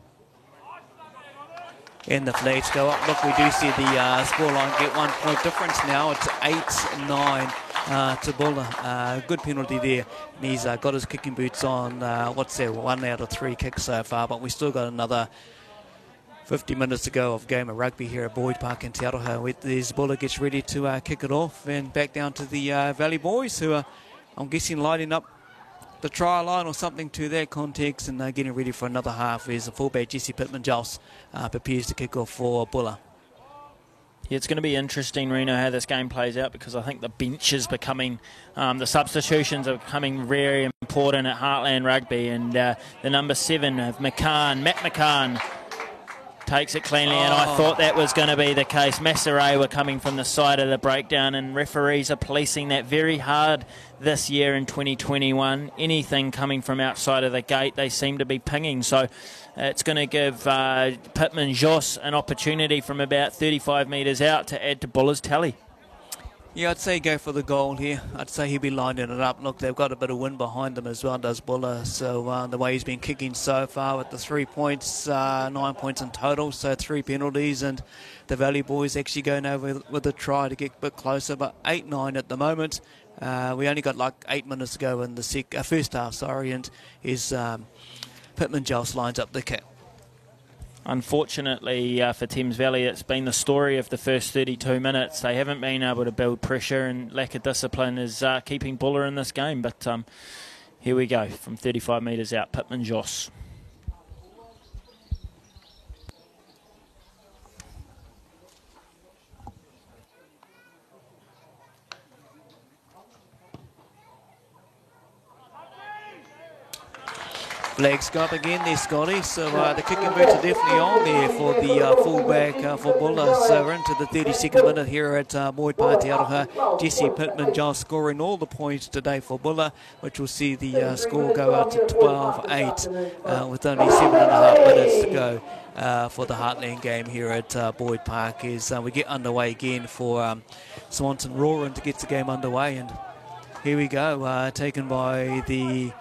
And the flags go up. Look, we do see the scoreline get 1 point difference now. It's 8-9 to Buller. Good penalty there. And he's got his kicking boots on, 1 out of 3 kicks so far, but we still got another 50 minutes to go of game of rugby here at Boyd Park in Te Aroha. As Buller gets ready to kick it off and back down to the Valley boys who are, I'm guessing, lighting up the try line or something to that context and getting ready for another half as the fullback Jesse Pittman-Giles prepares to kick off for Buller. Yeah, it's going to be interesting, Reno, how this game plays out, because I think the bench is becoming, the substitutions are becoming very important at Heartland Rugby, and the number 7 of Matt McCann takes it cleanly, and I thought that was going to be the case. Massaray were coming from the side of the breakdown, and referees are policing that very hard this year in 2021. Anything coming from outside of the gate, they seem to be pinging. So it's going to give Pittman Jos an opportunity from about 35 metres out to add to Buller's tally. Yeah, I'd say go for the goal here. I'd say he'll be lining it up. Look, they've got a bit of wind behind them as well, does Buller. So the way he's been kicking so far with the 3 points, 9 points in total, so 3 penalties, and the Valley boys actually going over with a try to get a bit closer, but 8-9 at the moment. We only got like 8 minutes to go in the first half, and his Pittman Jos lines up the kick. Unfortunately for Thames Valley, it's been the story of the first 32 minutes. They haven't been able to build pressure, and lack of discipline is keeping Buller in this game. But here we go, from 35 metres out, Pittman Jos. Flags go up again there, Scotty. So the kicking boots are definitely on there for the fullback for Buller. So we're into the 32nd minute here at Boyd Park, Te Aroha. Jesse Pittman Jos scoring all the points today for Buller, which will see the score go out to 12-8 with only 7.5 minutes to go for the Heartland game here at Boyd Park. As we get underway again for Swanson Roaring to get the game underway. And here we go, taken by the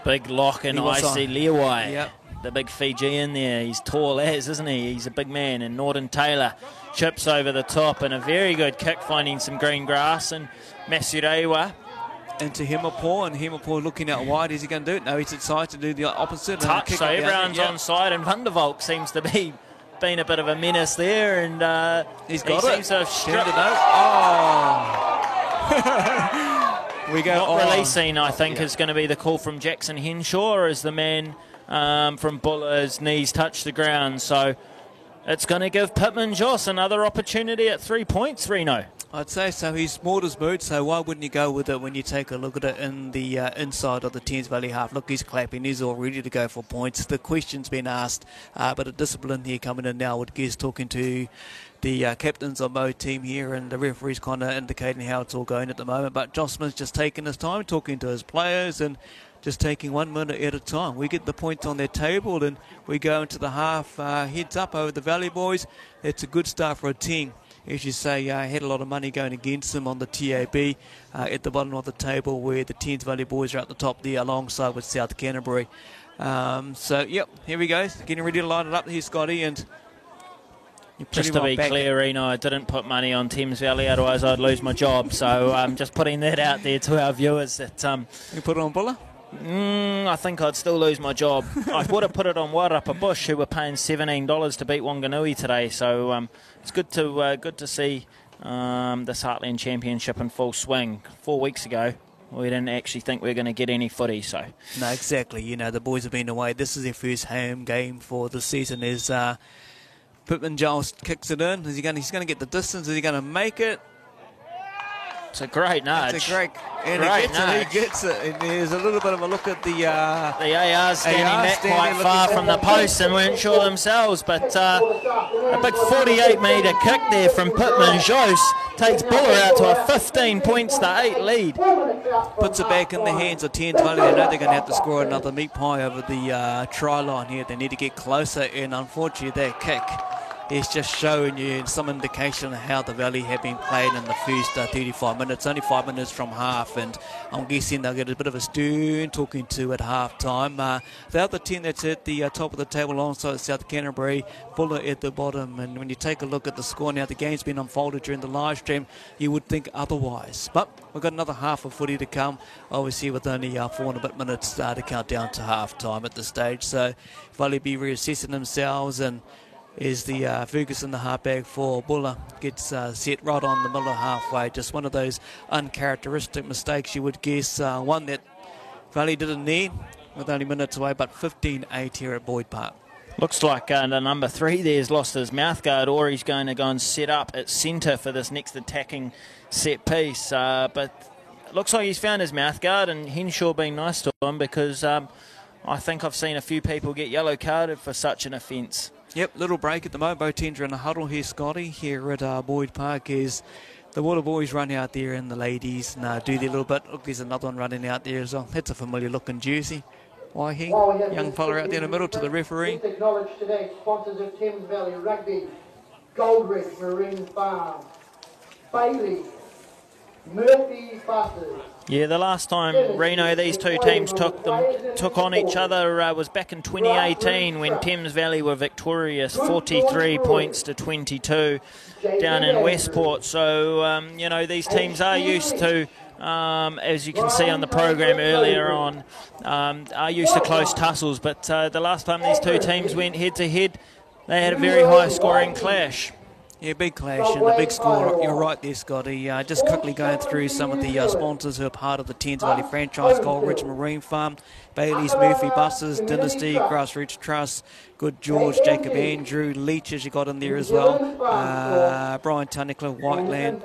big lock and Icy Leawai. Yep. The big Fijian there. He's tall as, isn't he? He's a big man. And Norton Taylor chips over the top, and a very good kick, finding some green grass. And Masurewa into Hemapau, and Hemapau looking out wide. Is he going to do it? No, he's decided to do the opposite. Touch, so everyone's on side, and Vandervalk seems to be been a bit of a menace there, and he's got he it. Seems to have stripped it out. We go not releasing, I think, is going to be the call from Jackson Henshaw as the man from Buller's knees touch the ground. So it's going to give Pittman Jos another opportunity at 3 points, Reno. I'd say so. He's small as boot, so why wouldn't you go with it when you take a look at it in the inside of the Thames Valley half? Look, he's clapping. He's all ready to go for points. The question's been asked, but a discipline here coming in now with Gez talking to the captains of both team here, and the referee's kind of indicating how it's all going at the moment. But Josh Smith's just taking his time, talking to his players, and just taking 1 minute at a time. We get the points on their table, and we go into the half heads up over the Valley boys. It's a good start for a team. As you say, had a lot of money going against them on the TAB at the bottom of the table, where the Thames Valley boys are at the top there alongside with South Canterbury. So, yep, here we go. Getting ready to line it up here, Scotty, and just to be clear, Reno, I didn't put money on Thames Valley, otherwise I'd lose my job. So I'm just putting that out there to our viewers. That you put it on Buller? I think I'd still lose my job. I would have put it on Wairapa Bush, who were paying $17 to beat Wanganui today. So it's good to see this Heartland Championship in full swing. 4 weeks ago, we didn't actually think we were going to get any footy. So no, exactly. You know, the boys have been away. This is their first home game for the season. Is Pittman Jos kicks it in. He's going to get the distance. Is he going to make it? It's a great nudge. It's a great nudge. He gets it. And there's a little bit of a look at the AR's standing back quite far from the post and weren't sure themselves. But a big 48-metre kick there from Pittman Jos takes Buller out to a 15 points to 8 lead. Puts it back in the hands of Thames Valley. They know they're going to have to score another meat pie over the try line here. They need to get closer, and unfortunately that kick is just showing you some indication of how the Valley have been playing in the first 35 minutes. Only 5 minutes from half, and I'm guessing they'll get a bit of a stern talking to at half time. The other team that's at the top of the table alongside South Canterbury, Buller at the bottom, and when you take a look at the score now, the game's been unfolded during the live stream, you would think otherwise. But we've got another half of footy to come, obviously with only 4 and a bit minutes to count down to half time at this stage. So Valley be reassessing themselves, and is the Ferguson, the halfback for Buller, gets set right on the middle of halfway. Just one of those uncharacteristic mistakes, you would guess. One that Valley didn't need with only minutes away, but 15-8 here at Boyd Park. Looks like the number 3 there's lost his mouthguard, or he's going to go and set up at centre for this next attacking set piece. But it looks like he's found his mouthguard, and Henshaw being nice to him, because I think I've seen a few people get yellow carded for such an offence. Yep, little break at the moment. Both teams are in a huddle here, Scotty, here at Boyd Park. Is the Water Boys run out there and the ladies do their little bit. Look, there's another one running out there as well. That's a familiar looking jersey. Why he? Young fella out there in the middle to the referee. Please acknowledge today sponsors of Thames Valley Rugby, Goldridge Marine Farm, Bailey, Murphy Buses. Yeah, the last time, Reno, these two teams took on each other was back in 2018 when Thames Valley were victorious, 43 points to 22 down in Westport. So, you know, these teams are used to, as you can see on the program earlier on, are used to close tussles. But the last time these two teams went head-to-head, they had a very high-scoring clash. Yeah, big clash and a big score. You're right there, Scotty. Just quickly going through some of the sponsors who are part of the Thames Valley franchise: Goldridge Marine Farm, Bailey's Murphy Buses, Dynasty, Grassroots Trust, Good George, Jacob Andrew, Leach as you got in there as well, Brian Tunnicliffe, Whiteline,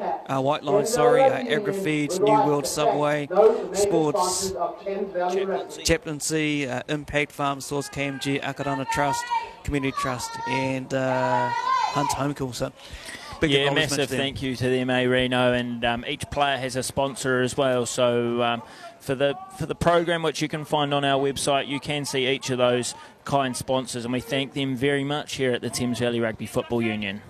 Agri Feeds, New World Subway, Sports, Chaplaincy, Impact Farm Source, KMG, Akarana Trust, Community Trust, and Hunt's Home Cool. So yeah, massive thank you to them, Reno, and each player has a sponsor as well. So for the program, which you can find on our website, you can see each of those kind sponsors, and we thank them very much here at the Thames Valley Rugby Football Union.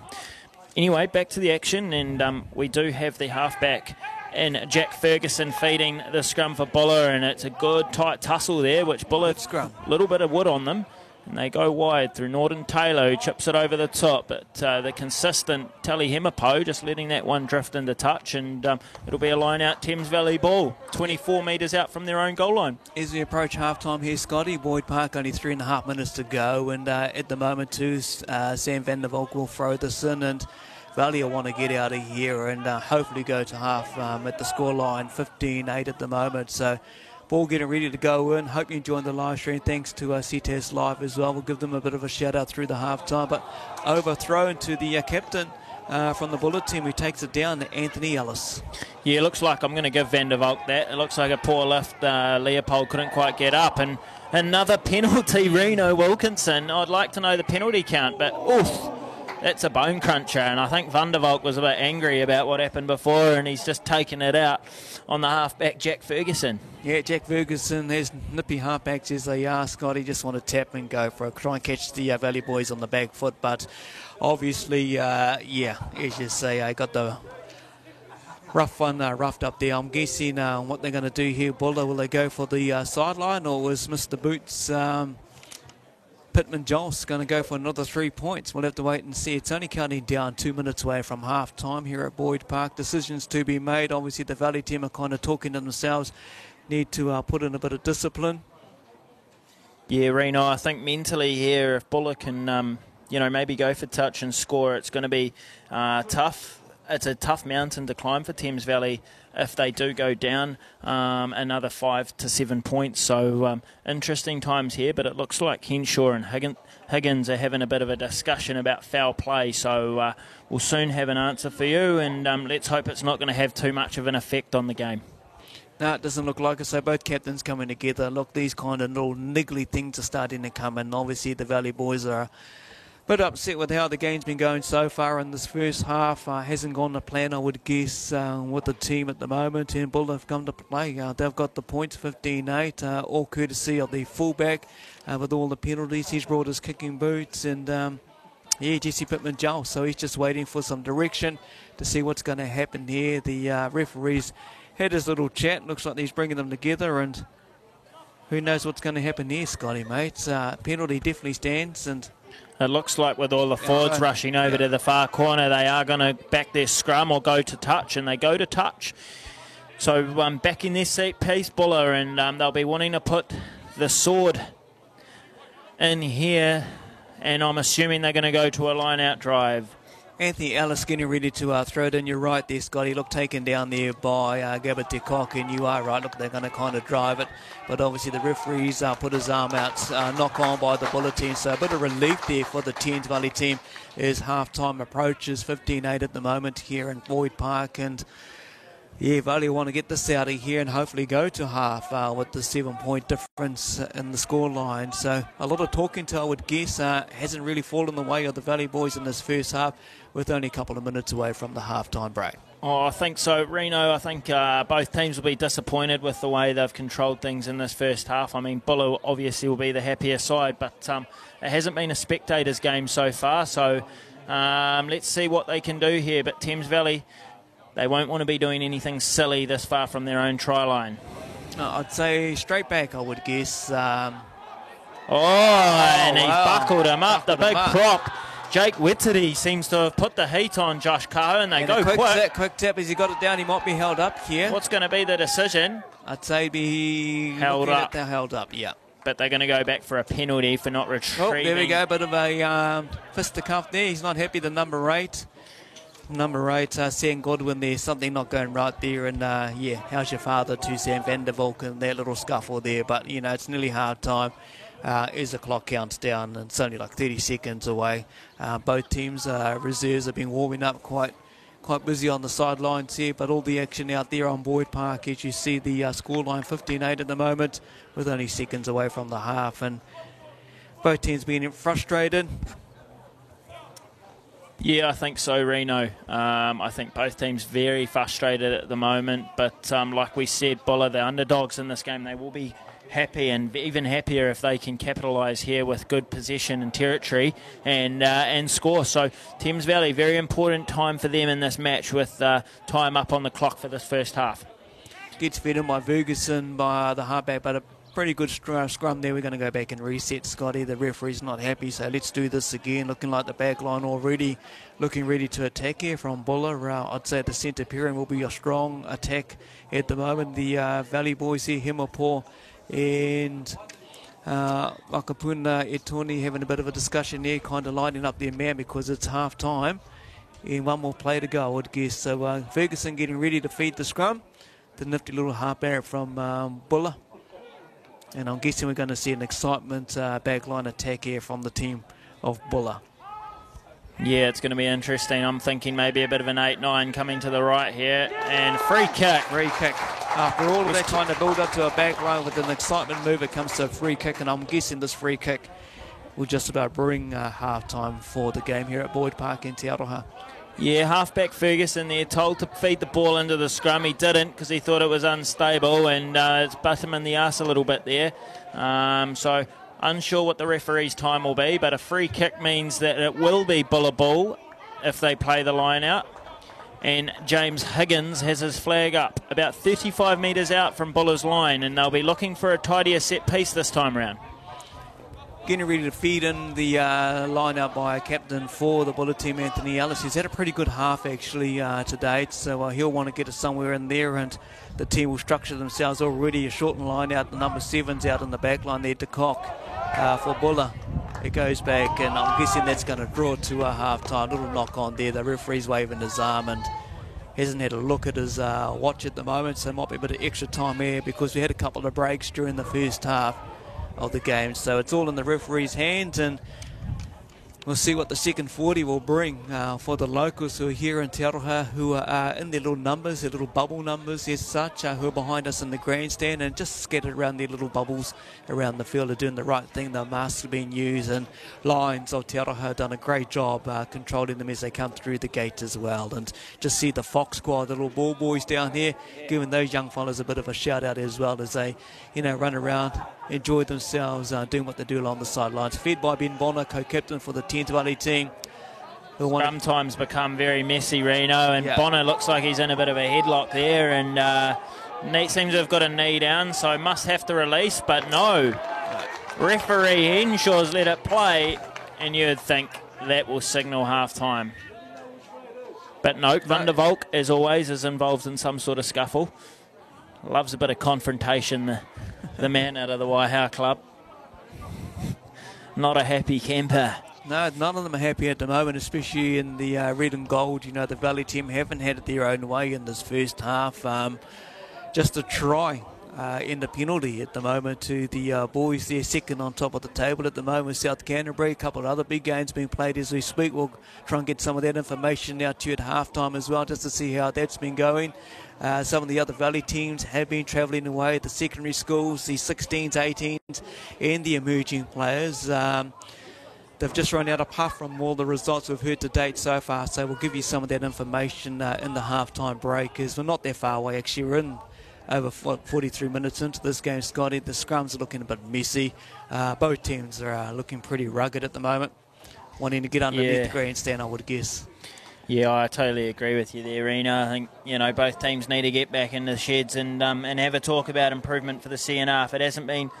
Anyway, back to the action, and we do have the halfback in Jack Ferguson feeding the scrum for Buller, and it's a good tight tussle there, which Buller, a little bit of wood on them. And they go wide through Norton Taylor, who chips it over the top. But the consistent Tally Hemapo just letting that one drift into touch. And it'll be a line-out Thames Valley ball, 24 metres out from their own goal line. As we approach half-time here, Scotty, Boyd Park only 3.5 minutes to go. And at the moment, too, Sam van der Valk will throw this in. And Valley will want to get out of here and hopefully go to half at the scoreline, 15-8 at the moment. So ball getting ready to go in. Hope you enjoyed the live stream. Thanks to CTS Live as well. We'll give them a bit of a shout out through the half time. But overthrown to the captain from the Bullet team, who takes it down to Anthony Ellis. Yeah, looks like I'm going to give Van der Valk that. It looks like a poor lift. Leopold couldn't quite get up. And another penalty, Reno Wilkinson. I'd like to know the penalty count, but oof. That's a bone cruncher, and I think Van der Valk was a bit angry about what happened before, and he's just taken it out on the halfback, Jack Ferguson. Yeah, Jack Ferguson, there's nippy halfbacks as they are, Scotty. Just want to tap and go for it. Try and catch the Valley boys on the back foot, but obviously, yeah, as you say, I got the rough one roughed up there. I'm guessing what they're going to do here, Buller. Will they go for the sideline, or was Mr. Boots... Pittman Joss going to go for another 3 points. We'll have to wait and see. It's only counting down 2 minutes away from half time here at Boyd Park. Decisions to be made. Obviously, the Valley team are kind of talking to themselves. Need to put in a bit of discipline. Yeah, Reno, I think mentally here, if Buller can, maybe go for touch and score, it's going to be tough. It's a tough mountain to climb for Thames Valley if they do go down another 5 to 7 points. So interesting times here, but it looks like Henshaw and Higgins are having a bit of a discussion about foul play. So we'll soon have an answer for you, and let's hope it's not going to have too much of an effect on the game. No, it doesn't look like it. So both captains coming together. Look, these kind of little niggly things are starting to come in. Obviously, the Valley boys are bit upset with how the game's been going so far in this first half. Hasn't gone to plan, I would guess, with the team at the moment. And Bull have come to play. They've got the points, 15-8, all courtesy of the fullback with all the penalties. He's brought his kicking boots, and Jesse Pittman Joel. So he's just waiting for some direction to see what's going to happen here. The referees had his little chat. Looks like he's bringing them together, and who knows what's going to happen here, Scotty, mate. Penalty definitely stands, and it looks like with all the forwards rushing over to the far corner, they are going to back their scrum or go to touch, and they go to touch. So back in their seat piece, Buller, and they'll be wanting to put the sword in here, and I'm assuming they're going to go to a line-out drive. Anthony Ellis getting ready to throw it in. You're right there, Scotty. Look, taken down there by Gabba Te Kock, and you are right. Look, they're going to kind of drive it. But obviously the referees put his arm out, knock on by the Buller team. So a bit of relief there for the Thames Valley team as half-time approaches. 15-8 at the moment here in Boyd Park. And yeah, Valley want to get this out of here and hopefully go to half with the 7-point difference in the scoreline. So a lot of talking to, I would guess, hasn't really fallen the way of the Valley boys in this first half, with only a couple of minutes away from the half-time break. Oh, I think so, Reno. I think both teams will be disappointed with the way they've controlled things in this first half. I mean, Buller obviously will be the happier side, but it hasn't been a spectators' game so far. So let's see what they can do here. But Thames Valley, they won't want to be doing anything silly this far from their own try line. I'd say straight back, I would guess. And he buckled him up, the big prop. Jake Wetiti seems to have put the heat on Josh Kaho, and they go quick. Quick tap, as he got it down, he might be held up here. What's going to be the decision? I'd say be held up. They're held up, yeah. But they're going to go back for a penalty for not retrieving. Oh, there we go, bit of a fisticuff there. He's not happy, the number 8. Number 8, Sam Godwin there, something not going right there. And yeah, how's your father to Sam van der Valk in that little scuffle there. But, you know, it's nearly half time. As the clock counts down, and it's only like 30 seconds away. Both teams' reserves have been warming up quite busy on the sidelines here, but all the action out there on Boyd Park, as you see the scoreline 15-8 at the moment, with only seconds away from the half, and both teams being frustrated. Yeah, I think so, Reno. I think both teams very frustrated at the moment, but like we said, Buller, the underdogs in this game, they will be happy, and even happier if they can capitalise here with good possession and territory and score. So Thames Valley, very important time for them in this match, with time up on the clock for this first half. Gets fed in by Ferguson by the halfback, but a pretty good scrum there. We're going to go back and reset, Scotty. The referee's not happy, so let's do this again. Looking like the back line already looking ready to attack here from Buller. I'd say the centre pairing will be a strong attack at the moment. The Valley boys here, Himapō and Wakapuna Etoni, having a bit of a discussion there, kind of lining up their man because it's half time and one more play to go, I would guess. So Ferguson getting ready to feed the scrum, the nifty little half-back from Buller, and I'm guessing we're going to see an excitement backline attack here from the team of Buller. Yeah, it's going to be interesting. I'm thinking maybe a bit of an 8-9 coming to the right here, and free kick. Free kick. After all of that kind of build up to a back line with an excitement move, it comes to a free kick, and I'm guessing this free kick will just about bring half-time for the game here at Boyd Park in Te Aroha. Yeah, halfback Ferguson there, told to feed the ball into the scrum. He didn't because he thought it was unstable, and it's butt him in the arse a little bit there. So unsure what the referee's time will be, but a free kick means that it will be Buller ball if they play the line out. And James Higgins has his flag up about 35 metres out from Buller's line, and they'll be looking for a tidier set piece this time round. Getting ready to feed in the line out by captain for the Buller team, Anthony Ellis. He's had a pretty good half actually to date, so he'll want to get us somewhere in there, and the team will structure themselves already. A shortened line out, the number 7's out in the back line there, De Kock for Buller. It goes back, and I'm guessing that's going to draw to a half-time. Little knock on there. The referee's waving his arm and hasn't had a look at his watch at the moment, so there might be a bit of extra time here because we had a couple of breaks during the first half of the game. So it's all in the referee's hands, and we'll see what the second 40 will bring for the locals who are here in Te Aroha, who are in their little numbers, their little bubble numbers as such, who are behind us in the grandstand and just scattered around their little bubbles around the field. Are doing the right thing. The masks are being used, and Lions of Te Aroha have done a great job controlling them as they come through the gate as well. And just see the Fox squad, the little ball boys down here, giving those young fellas a bit of a shout out as well as they, run around, enjoy themselves, doing what they do along the sidelines. Fed by Ben Bonner, co-captain for the Thames Valley team. Sometimes become very messy, Reno, and Bonner looks like he's in a bit of a headlock there, and seems to have got a knee down, so must have to release, but no. Referee Henshaw's let it play, and you'd think that will signal half-time. But no, Van der Valk, as always, is involved in some sort of scuffle. Loves a bit of confrontation, the man out of the Waihau club. Not a happy camper. No, none of them are happy at the moment, especially in the red and gold. You know, the Valley team haven't had it their own way in this first half. Just a try in the penalty at the moment to the boys. They're second on top of the table at the moment, South Canterbury. A couple of other big games being played as we speak. We'll try and get some of that information now to you at halftime as well, just to see how that's been going. Some of the other Valley teams have been travelling away, the secondary schools, the 16s, 18s, and the emerging players. They've just run out apart from all the results we've heard to date so far, so we'll give you some of that information in the halftime break, as we're not that far away. Actually, we're in over 43 minutes into this game, Scotty. The scrums are looking a bit messy. Both teams are looking pretty rugged at the moment, wanting to get underneath the grandstand, I would guess. Yeah, I totally agree with you there, Rena. I think, you know, both teams need to get back into the sheds and have a talk about improvement for the CNF. It hasn't been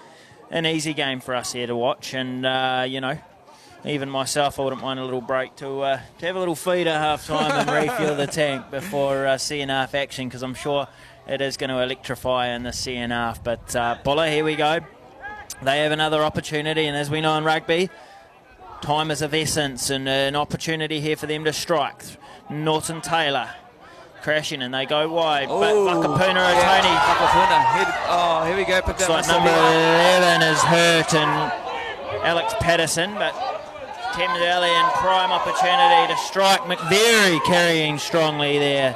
an easy game for us here to watch, and, you know, even myself, I wouldn't mind a little break to have a little feed at half-time and refuel the tank before CNF action, because I'm sure it is going to electrify in the CNF. But Buller, here we go. They have another opportunity, and as we know in rugby, time is of essence, and an opportunity here for them to strike. Norton Taylor crashing, and they go wide. But Whakapuna Tony. Oh, here we go. Looks like number 11 is hurt, and Alex Patterson, but Thames Valley in prime opportunity to strike. McVeary carrying strongly there.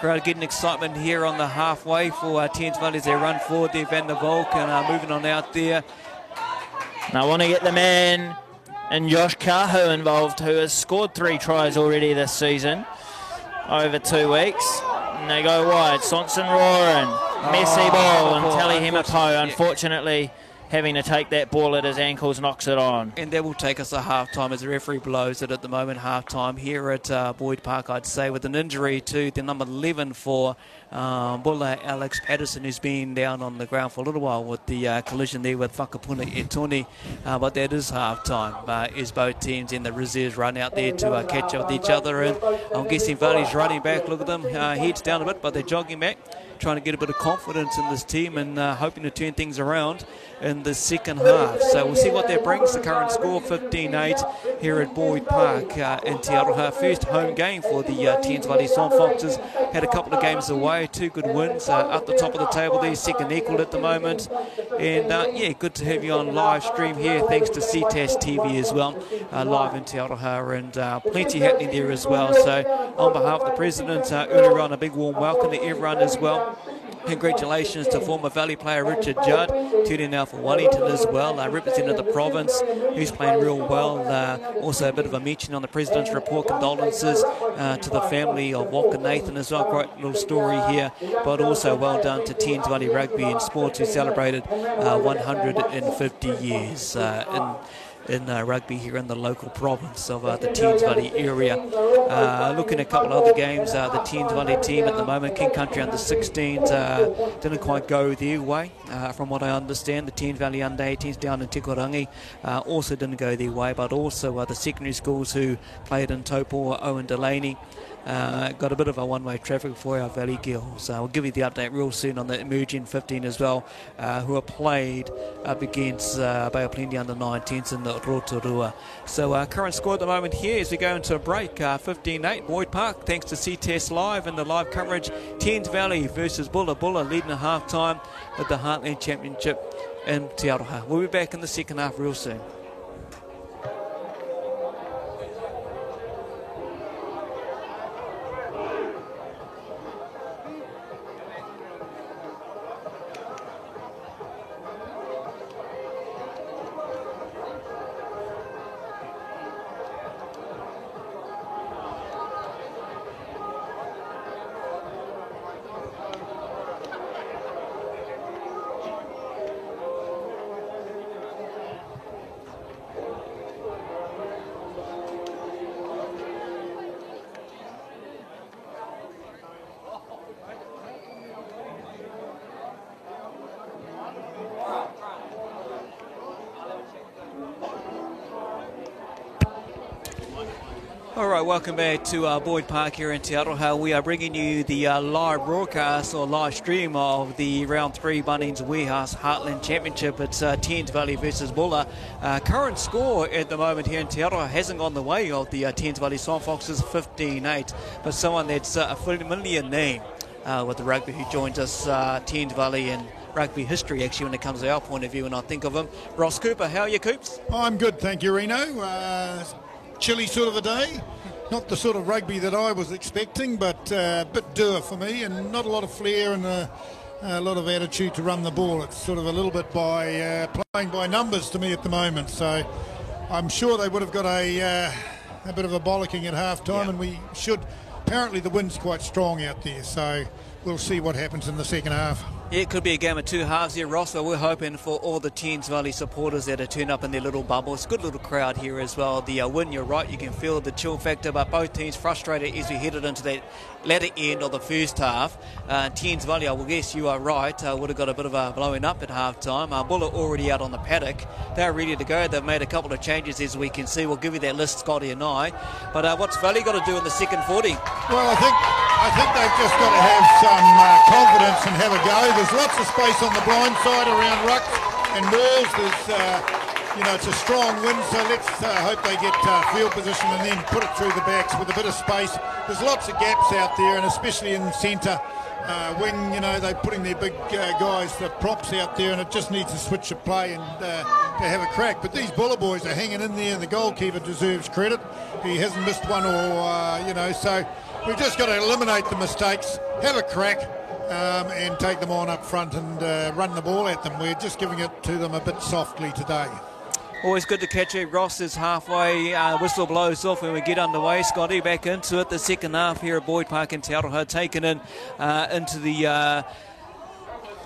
Crowd getting excitement here on the halfway for Thames Valley as they run forward there. Van der Valk and moving on out there. And I want to get the man and Josh Kahu involved, who has scored 3 tries already this season over 2 weeks. And they go wide. Sonson Roaring, messy ball, and Tally Hemapo, unfortunately, having to take that ball at his ankles, knocks it on. And that will take us to half-time as the referee blows it at the moment, half-time here at Boyd Park, I'd say, with an injury to the number 11 for Buller, Alex Patterson, who's been down on the ground for a little while with the collision there with Whakapuna Etoni. But that is half-time, as both teams and the reserves run out there to catch up with each other. And I'm guessing Valley's running back. Look at them, heads down a bit, but they're jogging back, trying to get a bit of confidence in this team and hoping to turn things around in the second half. So we'll see what that brings. The current score 15-8 here at Boyd Park in Te Aroha. First home game for the Thames Valley Swamp Foxes. Had a couple of games away, 2 good wins up the top of the table there, second equal at the moment. And yeah, good to have you on live stream here, thanks to CTAS TV as well, live in Te Aroha, and plenty happening there as well. So on behalf of the President, earlier on, a big warm welcome to everyone as well. Congratulations to former Valley player Richard Judd, tuning now for Wellington as well, represented the province, who's playing real well. Also a bit of a mention on the President's report, condolences to the family of Walker Nathan as well. Great little story here, but also well done to Thames Valley Rugby and Sports, who celebrated 150 years in rugby here in the local province of the Thames Valley area. Looking at a couple of other games, the Thames Valley team at the moment, King Country under 16s, didn't quite go their way, from what I understand. The Thames Valley under 18s down in Tikorangi also didn't go their way, but also the secondary schools who played in Taupo, Owen Delaney, got a bit of a one-way traffic for our Valley girls. We'll give you the update real soon on the emerging 15 as well, who are played up against Bay of Plenty under 19s in the Rotorua. So current score at the moment here as we go into a break, 15-8 Boyd Park, thanks to CTS Live and the live coverage. Thames Valley versus Buller. Buller leading at half-time with the Heartland Championship in Te Aroha. We'll be back in the second half real soon. All right, welcome back to Boyd Park here in Te Aroha. We are bringing you the live broadcast or live stream of the Round 3 Bunnings Warehouse Heartland Championship. It's Thames Valley versus Buller. Current score at the moment here in Te Aroha hasn't gone the way of the Thames Valley Swamp Foxes, 15-8. But someone that's a familiar name with the rugby who joins us, Thames Valley and rugby history actually when it comes to our point of view, and I think of him. Ross Cooper, how are you, Coops? I'm good, thank you, Reno. Chilly sort of a day. Not the sort of rugby that I was expecting, but a bit dour for me, and not a lot of flair and a lot of attitude to run the ball. It's sort of a little bit by playing by numbers to me at the moment. So I'm sure they would have got a bit of a bollocking at half time, and we should. Apparently the wind's quite strong out there, so we'll see what happens in the second half. Yeah, it could be a game of two halves here, Ross, but we're hoping for all the Thames Valley supporters that are turned up in their little bubble. It's a good little crowd here as well. The win, you're right, you can feel the chill factor, but both teams frustrated as we headed into that latter end of the first half. Thames Valley, I will guess you are right, would have got a bit of a blowing up at half time. Buller already out on the paddock. They're ready to go. They've made a couple of changes as we can see. We'll give you that list, Scotty and I. But what's Valley got to do in the second 40? Well, I think they've just got to have some confidence and have a go. There's lots of space on the blind side around rucks and walls. There's, it's a strong wind, so let's hope they get field position and then put it through the backs with a bit of space. There's lots of gaps out there, and especially in centre when they're putting their big guys, the props out there, and it just needs to switch of play and to have a crack. But these Buller boys are hanging in there, and the goalkeeper deserves credit. He hasn't missed one, so we've just got to eliminate the mistakes, have a crack, and take them on up front and run the ball at them. We're just giving it to them a bit softly today. Always good to catch it. Ross is halfway. Whistle blows off when we get underway. Scotty back into it. The second half here at Boyd Park in Te Aroha, taken in into the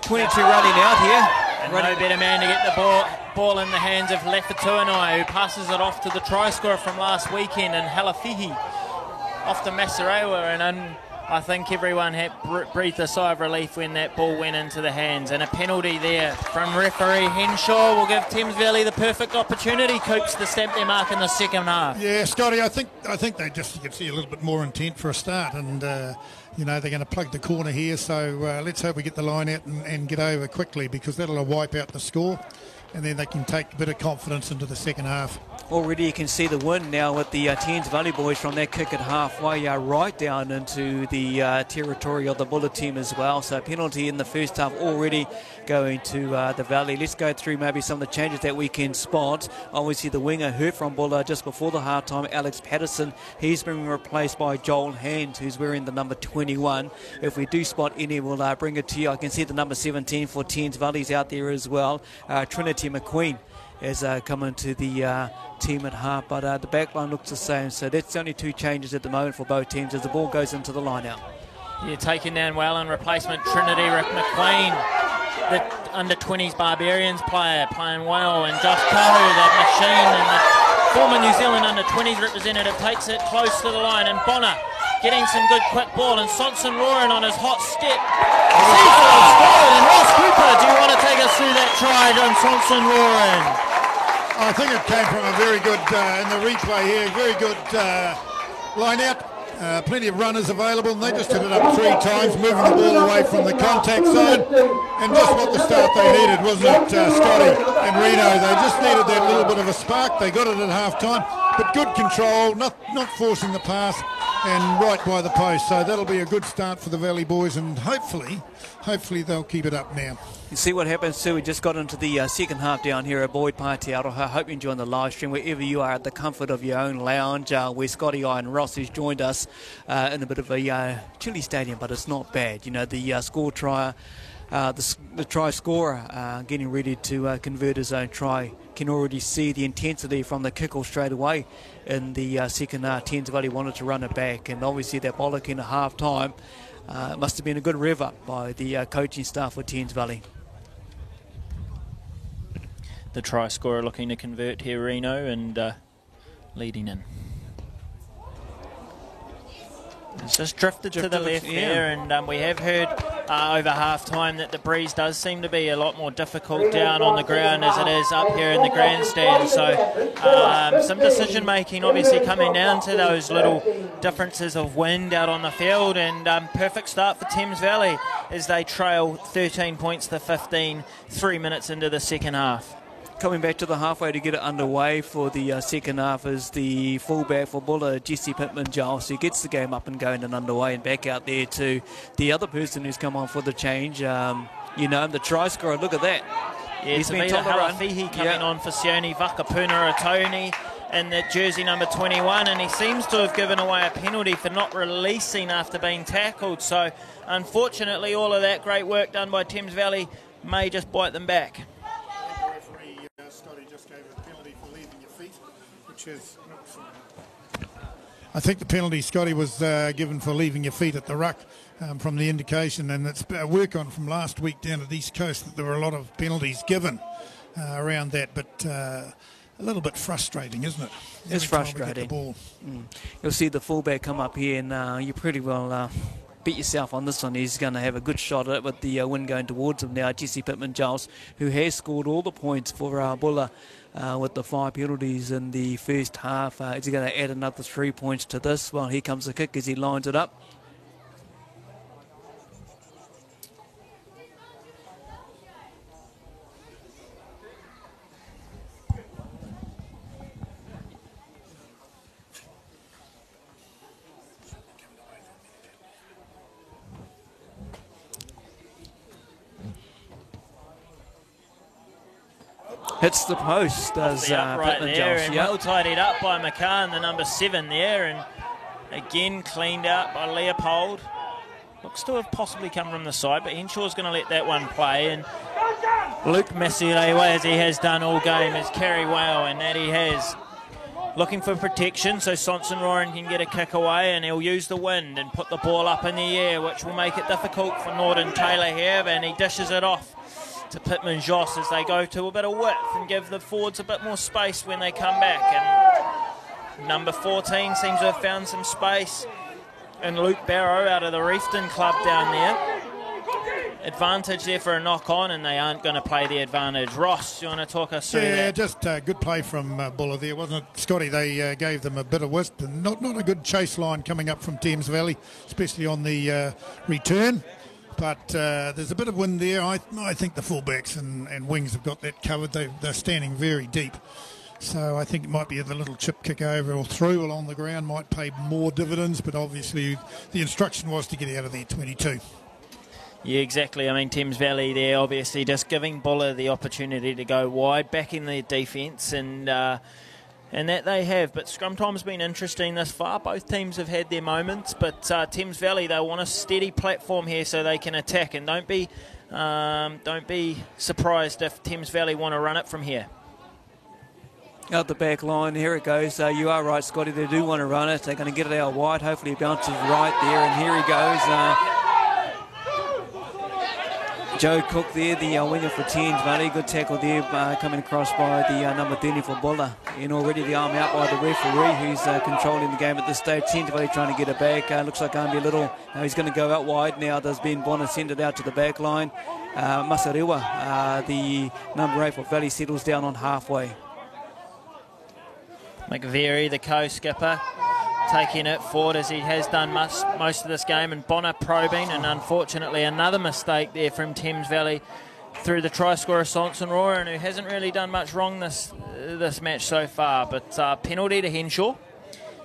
22 running out here. And no better man to get the ball in the hands of Lefatuanai, who passes it off to the try scorer from last weekend in Halafihi, off to Masarewa, and I think everyone had breathed a sigh of relief when that ball went into the hands. And a penalty there from referee Henshaw will give Thames Valley the perfect opportunity, Coops, to stamp their mark in the second half. Yeah, Scotty, I think they just, you can see a little bit more intent for a start, and they're going to plug the corner here, so let's hope we get the line out and get over quickly, because that'll wipe out the score, and then they can take a bit of confidence into the second half. Already you can see the win now with the Thames Valley boys from that kick at halfway right down into the territory of the Buller team as well. So penalty in the first half already going to the Valley. Let's go through maybe some of the changes that we can spot. Obviously the winger hurt from Buller just before the half time, Alex Patterson. He's been replaced by Joel Hand, who's wearing the number 21. If we do spot any, we'll bring it to you. I can see the number 17 for Thames Valley's out there as well. Trinity McQueen has come into the team at half, but the back line looks the same, so that's only two changes at the moment for both teams as the ball goes into the line out. Yeah, taken down well in replacement, Trinity McQueen, the under-20s Barbarians player, playing well, and Josh Kahu, that machine, and the former New Zealand under-20s representative, takes it close to the line, and Bonner getting some good quick ball, and Sonson Roaring on his hot step. And Ross Cooper, do you want to take us through that try on Sonson Roaring? I think it came from a very good, in the replay here, very good line out. Plenty of runners available, and they just hit it up 3 times, moving the ball away from the contact zone. And just what the start they needed, wasn't it, Scotty and Reno? They just needed that little bit of a spark. They got it at half time, but good control, not forcing the pass, and right by the post. So that'll be a good start for the Valley boys, and hopefully they'll keep it up now. You see what happens too. We just got into the second half down here at Boyd Park Te Aroha. Hope you're enjoying the live stream wherever you are at the comfort of your own lounge. Where Scotty, I and Ross has joined us in a bit of a chilly stadium, but it's not bad. You know, the score try, the try scorer getting ready to convert his own try. Can already see the intensity from the kick-off straight away in the second half. Thames Valley wanted to run it back, and obviously that bollocking at half time must have been a good rev up by the coaching staff for Thames Valley. The try scorer looking to convert here, Reno, and leading in. It's just drifted to the left there, and we have heard over half-time that the breeze does seem to be a lot more difficult down on the ground as it is up here in the grandstand. So some decision-making obviously coming down to those little differences of wind out on the field, and perfect start for Thames Valley as they trail 13 points to 15, 3 minutes into the second half. Coming back to the halfway to get it underway for the second half is the fullback for Buller, Jesse Pittman-Giles, who gets the game up and going and underway, and back out there to the other person who's come on for the change. You know him, the try scorer. Look at that. Yeah, he's been told to run. Coming on for Sione Vakapuna-Atoni in that jersey number 21, and he seems to have given away a penalty for not releasing after being tackled. So unfortunately, all of that great work done by Thames Valley may just bite them back. I think the penalty, Scotty, was given for leaving your feet at the ruck from the indication, and it's a work on from last week down at East Coast that there were a lot of penalties given around that, but a little bit frustrating, isn't it? It's frustrating. The ball. You'll see the fullback come up here, and you pretty well bet yourself on this one. He's going to have a good shot at it with the wind going towards him now. Jesse Pittman-Giles, who has scored all the points for Buller with the 5 penalties in the first half. Is he going to add another 3 points to this? Well, here comes the kick as he lines it up. Hits the post, does Pittman-Giles. And well tidied up by McCann, the number 7 there, and again cleaned out by Leopold. Looks to have possibly come from the side, but Henshaw's going to let that one play. And Luke Masilewa, as he has done all game, has carried well, and that he has. Looking for protection so Sonson Roran can get a kick away, and he'll use the wind and put the ball up in the air, which will make it difficult for Norton Taylor here, and he dishes it off to Pittman-Giles as they go to a bit of width and give the forwards a bit more space when they come back. And number 14 seems to have found some space, and Luke Barrow out of the Reefton club down there. Advantage there for a knock-on, and they aren't going to play the advantage. Ross, do you want to talk us through that? Yeah, just good play from Buller there, wasn't it, Scotty? They gave them a bit of width, and not a good chase line coming up from Thames Valley, especially on the return. But there's a bit of wind there. I think the fullbacks and wings have got that covered. They're standing very deep. So I think it might be the little chip kick over or through along the ground might pay more dividends, but obviously the instruction was to get out of there 22. Yeah, exactly. I mean, Thames Valley there obviously just giving Buller the opportunity to go wide, backing their defence, and that they have. But scrum time's been interesting this far. Both teams have had their moments, but Thames Valley, they want a steady platform here so they can attack, and don't be surprised if Thames Valley want to run it from here. Out the back line, here it goes. You are right, Scotty, they do want to run it. They're going to get it out wide. Hopefully it bounces right there, and here he goes. Joe Cook there, the winger for Thames Valley. Good tackle there coming across by the number 30 for Buller. And already the arm out by the referee, who's controlling the game at this stage. Thames Valley trying to get it back. Looks like going to be a little... he's going to go out wide now. Does Ben Bonner send it out to the back line. Masarewa, the number 8 for Valley, settles down on halfway. McVeary, the co-skipper, taking it forward as he has done most of this game, and Bonner probing, and unfortunately another mistake there from Thames Valley through the try scorer Sonson Roran, who hasn't really done much wrong this match so far. But penalty to Henshaw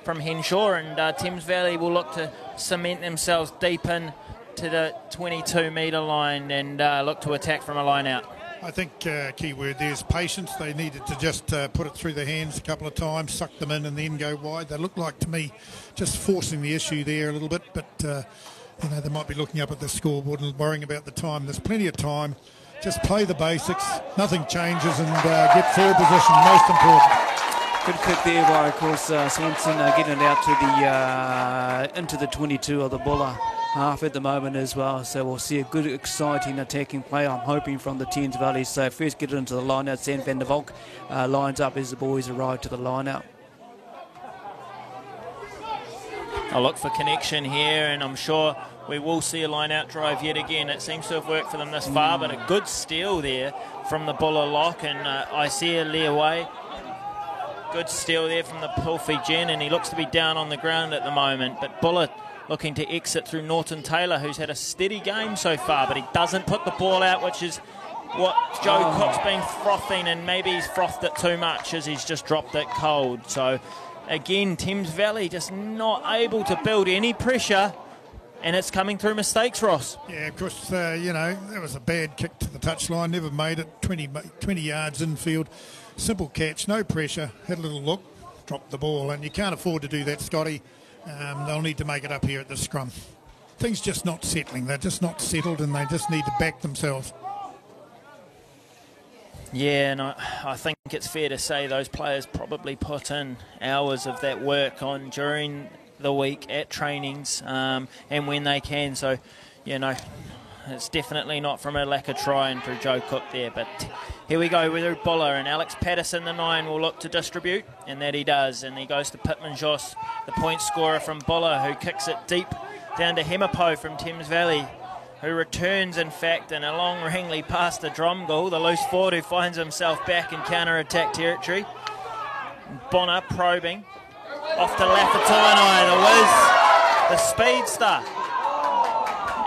from Henshaw, and Thames Valley will look to cement themselves deep in to the 22-metre line and look to attack from a line out. I think key word there is patience. They needed to just put it through their hands a couple of times, suck them in and then go wide. They look like, to me, just forcing the issue there a little bit, but they might be looking up at the scoreboard and worrying about the time. There's plenty of time. Just play the basics. Nothing changes, and get forward position, most important. Good kick there by, of course, Swanson getting it out to the into the 22 of the Buller half at the moment as well. So we'll see a good, exciting attacking play, I'm hoping, from the Thames Valley. So first get it into the line out. Sam van der Valk lines up as the boys arrive to the line out. I'll look for connection here, and I'm sure we will see a line-out drive yet again. It seems to have worked for them this far, but a good steal there from the Buller lock, and Isaiah Leaway. Good steal there from the Pulfy Gen, and he looks to be down on the ground at the moment. But Buller looking to exit through Norton Taylor, who's had a steady game so far, but he doesn't put the ball out, which is what Joe Cook's been frothing, and maybe he's frothed it too much as he's just dropped it cold. So again, Thames Valley just not able to build any pressure, and it's coming through mistakes, Ross. Yeah, of course, you know, that was a bad kick to the touchline, never made it, 20 yards infield. Simple catch, no pressure, had a little look, dropped the ball, and you can't afford to do that, Scotty. They'll need to make it up here at the scrum. Things just not settling, they're just not settled, and they just need to back themselves. Yeah, and I think it's fair to say those players probably put in hours of that work on during the week at trainings and when they can. So, you know, it's definitely not from a lack of trying for Joe Cook there. But here we go with Buller, and Alex Patterson, the 9, will look to distribute, and that he does. And he goes to Pittman Joss, the point scorer from Buller, who kicks it deep down to Hemapo from Thames Valley, who returns, in fact, in a long wrangly pass to Dromgoole, the loose forward who finds himself back in counter-attack territory. Bonner probing. Off to Lafatuanai, the whiz, the speedster.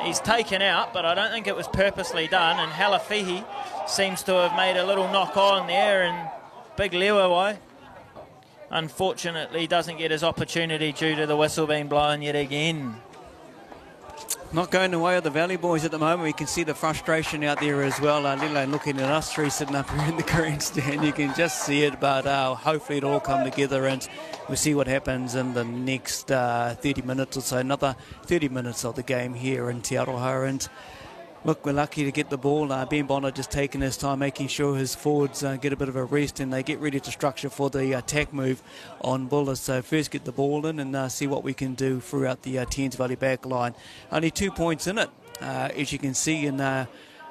He's taken out, but I don't think it was purposely done, and Halafihi seems to have made a little knock-on there, and Big Lewawai, unfortunately, doesn't get his opportunity due to the whistle being blown yet again. Not going the way of the Valley boys at the moment. We can see the frustration out there as well. Lilo looking at us three sitting up here in the grandstand. You can just see it, but hopefully it'll all come together, and we'll see what happens in the next 30 minutes or so. Another 30 minutes of the game here in Te Aroha. And look, we're lucky to get the ball. Ben Bonner just taking his time, making sure his forwards get a bit of a rest, and they get ready to structure for the attack move on Buller. So first get the ball in and see what we can do throughout the Thames Valley back line. Only 2 points in it, as you can see, and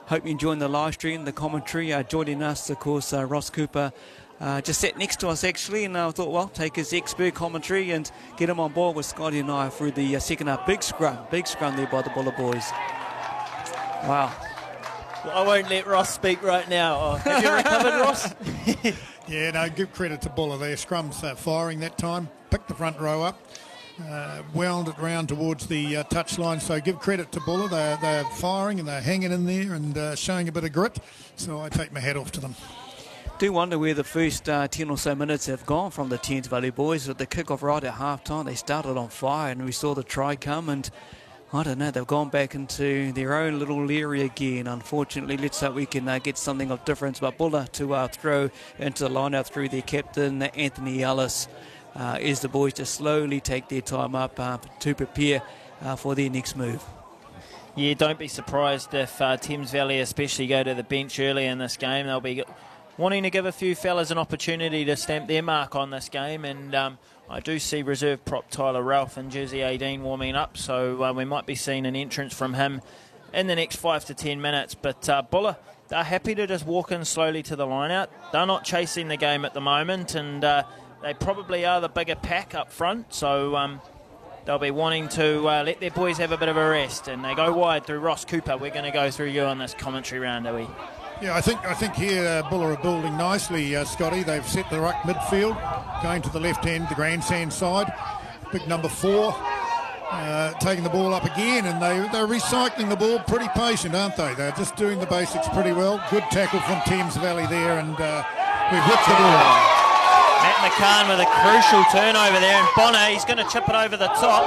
hope you enjoyed the live stream, the commentary. Joining us, of course, Ross Cooper, just sat next to us actually, and I thought, well, take his expert commentary and get him on board with Scotty and I through the second half. Big scrum there by the Buller boys. Wow. Well, I won't let Ross speak right now. Oh, have you recovered, Ross? Yeah, no, give credit to Buller there. Scrum's firing that time, picked the front row up, wound it round towards the touchline. So give credit to Buller. They're firing and they're hanging in there and showing a bit of grit. So I take my hat off to them. Do wonder where the first 10 or so minutes have gone from the Thames Valley boys. At the kick-off right at half-time, they started on fire, and we saw the try come, and I don't know, they've gone back into their own little area again. Unfortunately, let's hope we can get something of difference. But Buller to throw into the line-out through their captain, Anthony Ellis, as the boys just slowly take their time up to prepare for their next move. Yeah, don't be surprised if Thames Valley especially go to the bench early in this game. They'll be wanting to give a few fellas an opportunity to stamp their mark on this game, and I do see reserve prop Tyler Ralph in jersey 18 warming up, so we might be seeing an entrance from him in the next 5 to 10 minutes. But Buller, they're happy to just walk in slowly to the line-out. They're not chasing the game at the moment, and they probably are the bigger pack up front, so they'll be wanting to let their boys have a bit of a rest, and they go wide through Ross Cooper. We're going to go through you on this commentary round, are we? Yeah, I think here Buller are building nicely, Scotty. They've set the ruck midfield, going to the left hand, the grandstand side. Big number 4, taking the ball up again, and they're recycling the ball. Pretty patient, aren't they? They're just doing the basics pretty well. Good tackle from Thames Valley there, and we've whipped the ball. Matt McCann with a crucial turnover there, and Bonner, he's going to chip it over the top.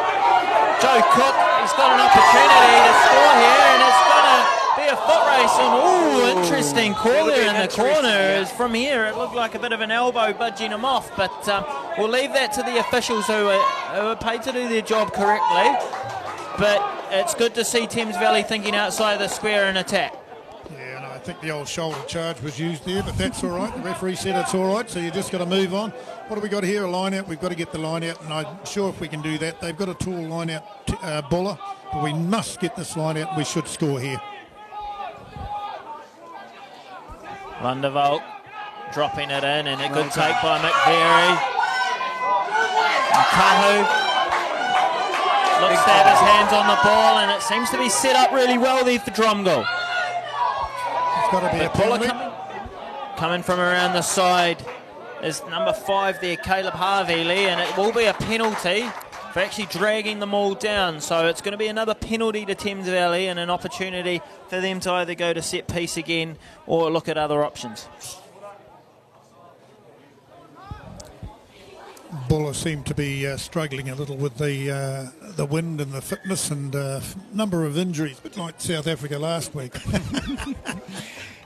Joe Cook, he's got an opportunity to score here, and it's going to be a foot race, and interesting call there in the corner. Yeah. From here, it looked like a bit of an elbow budging him off, but we'll leave that to the officials who are paid to do their job correctly. But it's good to see Thames Valley thinking outside the square and attack. Yeah, and I think the old shoulder charge was used there, but that's all right. The referee said it's all right, so you just got to move on. What have we got here? A line out. We've got to get the line out, and I'm sure if we can do that, they've got a tall line out, Buller, but we must get this line out. We should score here. Lundevold dropping it in, and a good take by McVeary. And Kahu Looks to have his hands on the ball, and it seems to be set up really well there for Dromgoole. It's got to be a penalty. Coming from around the side is number 5 there, Caleb Harvey-Lee, and it will be a penalty for actually dragging them all down. So it's going to be another penalty to Thames Valley and an opportunity for them to either go to set piece again or look at other options. Buller seemed to be struggling a little with the wind and the fitness and number of injuries, a bit like South Africa last week.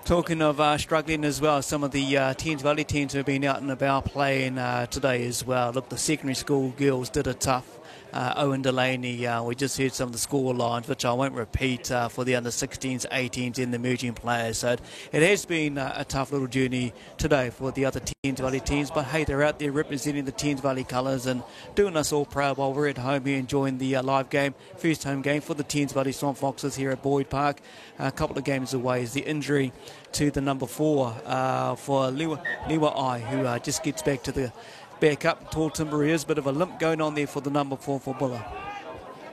Talking of struggling as well, some of the Thames Valley teams have been out and about playing today as well. Look, the secondary school girls did it tough. Owen Delaney, we just heard some of the score lines, which I won't repeat for the under-16s, 18s and the emerging players. So it has been a tough little journey today for the other Thames Valley teams. But hey, they're out there representing the Thames Valley colours and doing us all proud while we're at home here enjoying the live game. First home game for the Thames Valley Swamp Foxes here at Boyd Park. A couple of games away is the injury to the number 4 for Liwa Ai, who just gets back to the back up. Tall timber is, bit of a limp going on there for the number 4 for Buller.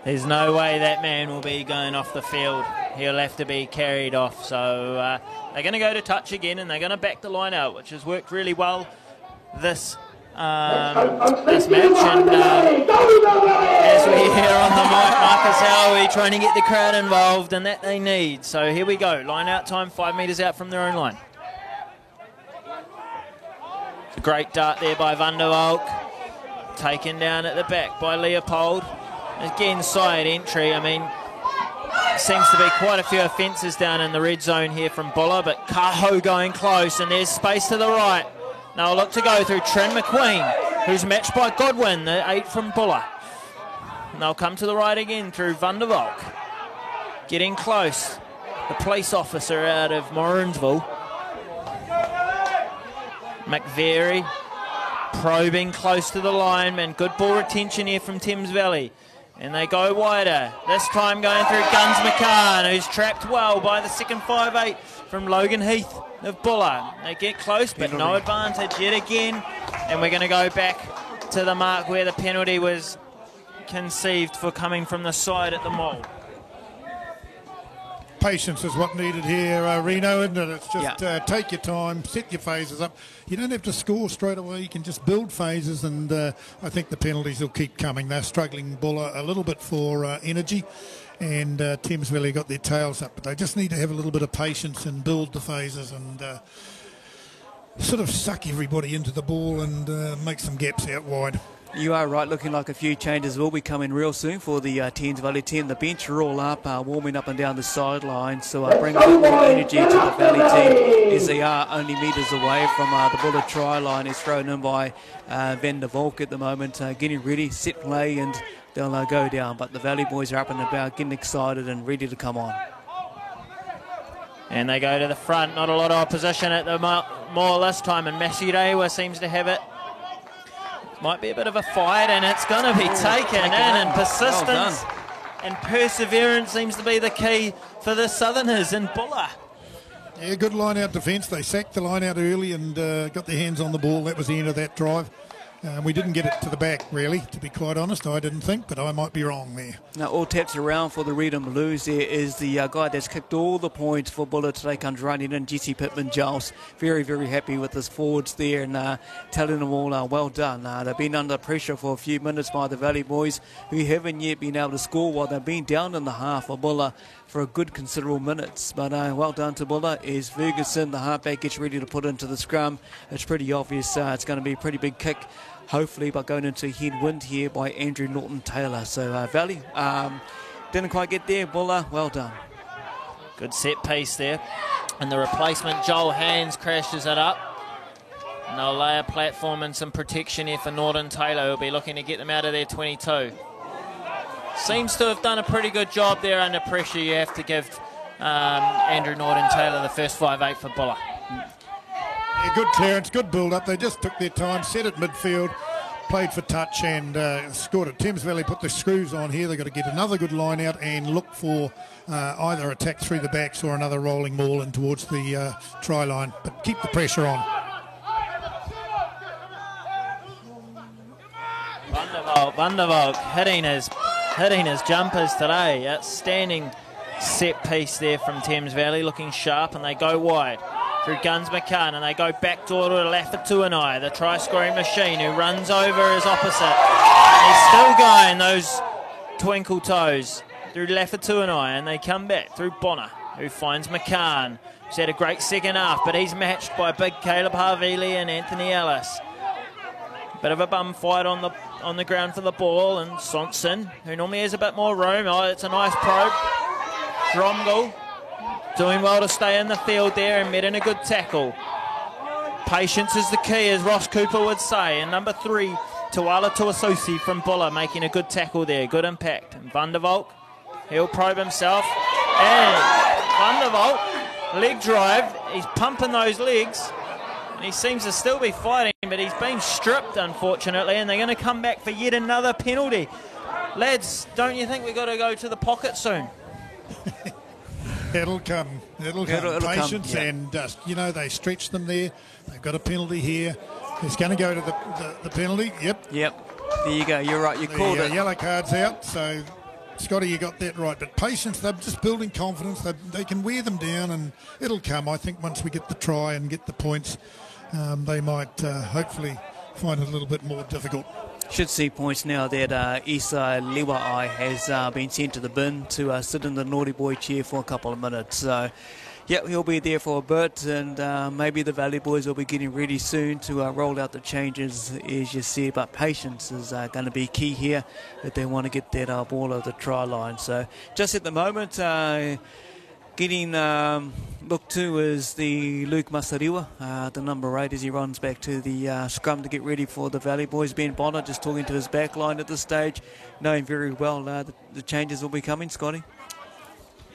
There's no way that man will be going off the field. He'll have to be carried off. So they're going to go to touch again, and they're going to back the line out, which has worked really well this match. And as we hear on the mic, Marcus Howie trying to get the crowd involved, and that they need. So here we go. Line out time, 5 metres out from their own line. A great dart there by Van der Valk. Taken down at the back by Leopold. Again, side entry. I mean, seems to be quite a few offences down in the red zone here from Buller, but Kaho going close, and there's space to the right. Now look to go through Trin McQueen, who's matched by Godwin, the 8 from Buller. And they'll come to the right again through Van der Valk. Getting close. The police officer out of Morrinsville. McVeary probing close to the line, and good ball retention here from Thames Valley. And they go wider. This time going through Guns McCann, who's trapped well by the second 5'8" from Logan Heath of Buller. They get close, but no advantage yet again. And we're going to go back to the mark where the penalty was conceived for coming from the side at the mole. Patience is what needed here, Reno, isn't it? It's just take your time, set your phases up. You don't have to score straight away. You can just build phases, and I think the penalties will keep coming. They're struggling, Buller, a little bit for energy, and Thames Valley got their tails up, but they just need to have a little bit of patience and build the phases and sort of suck everybody into the ball and make some gaps out wide. You are right, looking like a few changes will be coming real soon for the Thames Valley team. The bench are all up, warming up and down the sideline, so bring a bit more energy to the Valley team as they are only metres away from the Buller try line. Is thrown in by Van der Valk at the moment, getting ready, set play, and they'll go down. But the Valley boys are up and about, getting excited and ready to come on. And they go to the front, not a lot of opposition at the more this time, and Masirewa seems to have it. Might be a bit of a fight, and it's going to be taken in, and persistence and perseverance seems to be the key for the Southerners in Buller. Yeah, good line-out defence. They sacked the line-out early and got their hands on the ball. That was the end of that drive. We didn't get it to the back, really, to be quite honest. I didn't think, but I might be wrong there. Now, all taps around for the Red and Blues. There is the guy that's kicked all the points for Buller today, comes running in, Jesse Pittman-Giles. Very, very happy with his forwards there and telling them all well done. They've been under pressure for a few minutes by the Valley boys, who haven't yet been able to score while they've been down in the half for Buller for a good considerable minutes. But well done to Buller as Ferguson, the halfback, gets ready to put into the scrum. It's pretty obvious it's going to be a pretty big kick, hopefully, but going into headwind here by Andrew Norton-Taylor. So Valley didn't quite get there. Buller, well done. Good set piece there. And the replacement, Joel Hands, crashes it up. And they'll lay a platform and some protection here for Norton-Taylor, who'll be looking to get them out of their 22. Seems to have done a pretty good job there under pressure. You have to give Andrew Norton-Taylor the first 5'8" for Buller. Yeah, good clearance, good build-up. They just took their time, set it midfield, played for touch and scored it. Thames Valley put the screws on here. They've got to get another good line out and look for either attack through the backs or another rolling ball in towards the try line. But keep the pressure on. Van der Valk hitting his hitting his jumpers today. Outstanding set piece there from Thames Valley, looking sharp, and they go wide through Guns McCann, and they go back door to Lafatuanai, the try-scoring machine, who runs over his opposite. He's still going, those twinkle toes, through Lafatuanai, and they come back through Bonner, who finds McCann, who's had a great second half, but he's matched by big Caleb Harvili and Anthony Ellis. Bit of a bum fight on the ground for the ball, and Sonson, who normally has a bit more room. Oh, it's a nice probe. Dromgold doing well to stay in the field there and met in a good tackle. Patience is the key, as Ross Cooper would say. And number 3, Tuala Tuasosi from Buller, making a good tackle there. Good impact. And Van der Valk, he'll probe himself. And Van der Valk, leg drive. He's pumping those legs. And he seems to still be fighting, but he's been stripped, unfortunately. And they're going to come back for yet another penalty. Lads, don't you think we've got to go to the pocket soon? It'll come. It'll come. Patience, yeah. and you know, they stretch them there. They've got a penalty here. It's going to go to the penalty. Yep. There you go. You're right. You called it. Yellow card's out. So, Scotty, you got that right. But Patience, they're just building confidence. They can wear them down, and it'll come. I think once we get the try and get the points, they might hopefully find it a little bit more difficult. Should see points now that Isai Liwa'ai has been sent to the bin to sit in the naughty boy chair for a couple of minutes. So, yeah, he'll be there for a bit, and maybe the Valley boys will be getting ready soon to roll out the changes, as you see. But patience is going to be key here if they want to get that ball over the try line. So, just at the moment, getting looked to is the Luke Masariwa, the number 8, as he runs back to the scrum to get ready for the Valley boys. Ben Bonner just talking to his back line at this stage, knowing very well the changes will be coming, Scotty.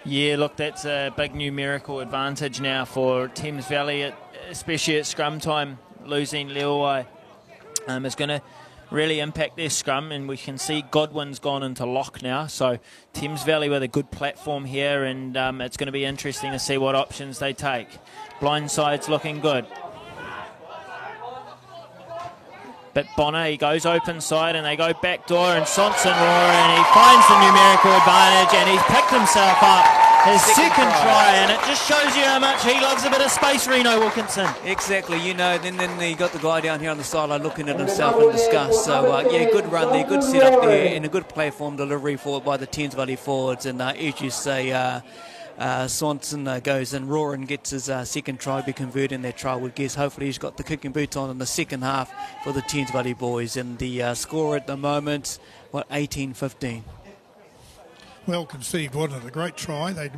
Yeah, look, that's a big numerical advantage now for Thames Valley, especially at scrum time. Losing Leoi is going to really impact their scrum, and we can see Godwin's gone into lock now. So Thames Valley with a good platform here, and it's going to be interesting to see what options they take. Blindside's looking good. But Bonner, he goes open side, and they go back door, and Sonson roar, and he finds the numerical advantage, and he's picked himself up his second try, and it just shows you how much he loves a bit of space, Reno Wilkinson. Exactly, you know, then you got the guy down here on the sideline looking at himself in disgust. So, yeah, good run there, good set up there, and a good platform delivery forward by the Thames Valley forwards. And as you say, Swanson goes in raw and gets his second try, be converting that try. Would guess hopefully he's got the kicking boots on in the second half for the Thames Valley boys. And the score at the moment, 18-15. Well conceived, wasn't it? A great try.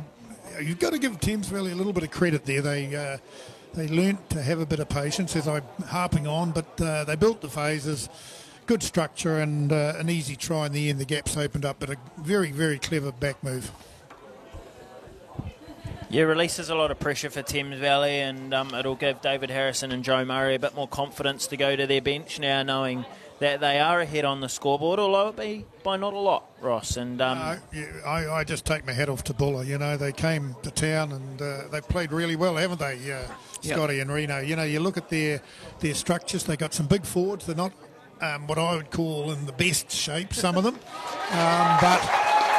You've got to give Thames Valley a little bit of credit there. They learnt to have a bit of patience, as I'm harping on, but they built the phases, good structure, and an easy try in the end. The gaps opened up, but a very, very clever back move. Yeah, releases a lot of pressure for Thames Valley, and it'll give David Harrison and Joe Murray a bit more confidence to go to their bench now, knowing that they are ahead on the scoreboard, although it be by not a lot, Ross. And I just take my hat off to Buller. You know, they came to town and they've played really well, haven't they, Scotty and Reno? You know, you look at their structures. They got some big forwards. They're not what I would call in the best shape, some of them, but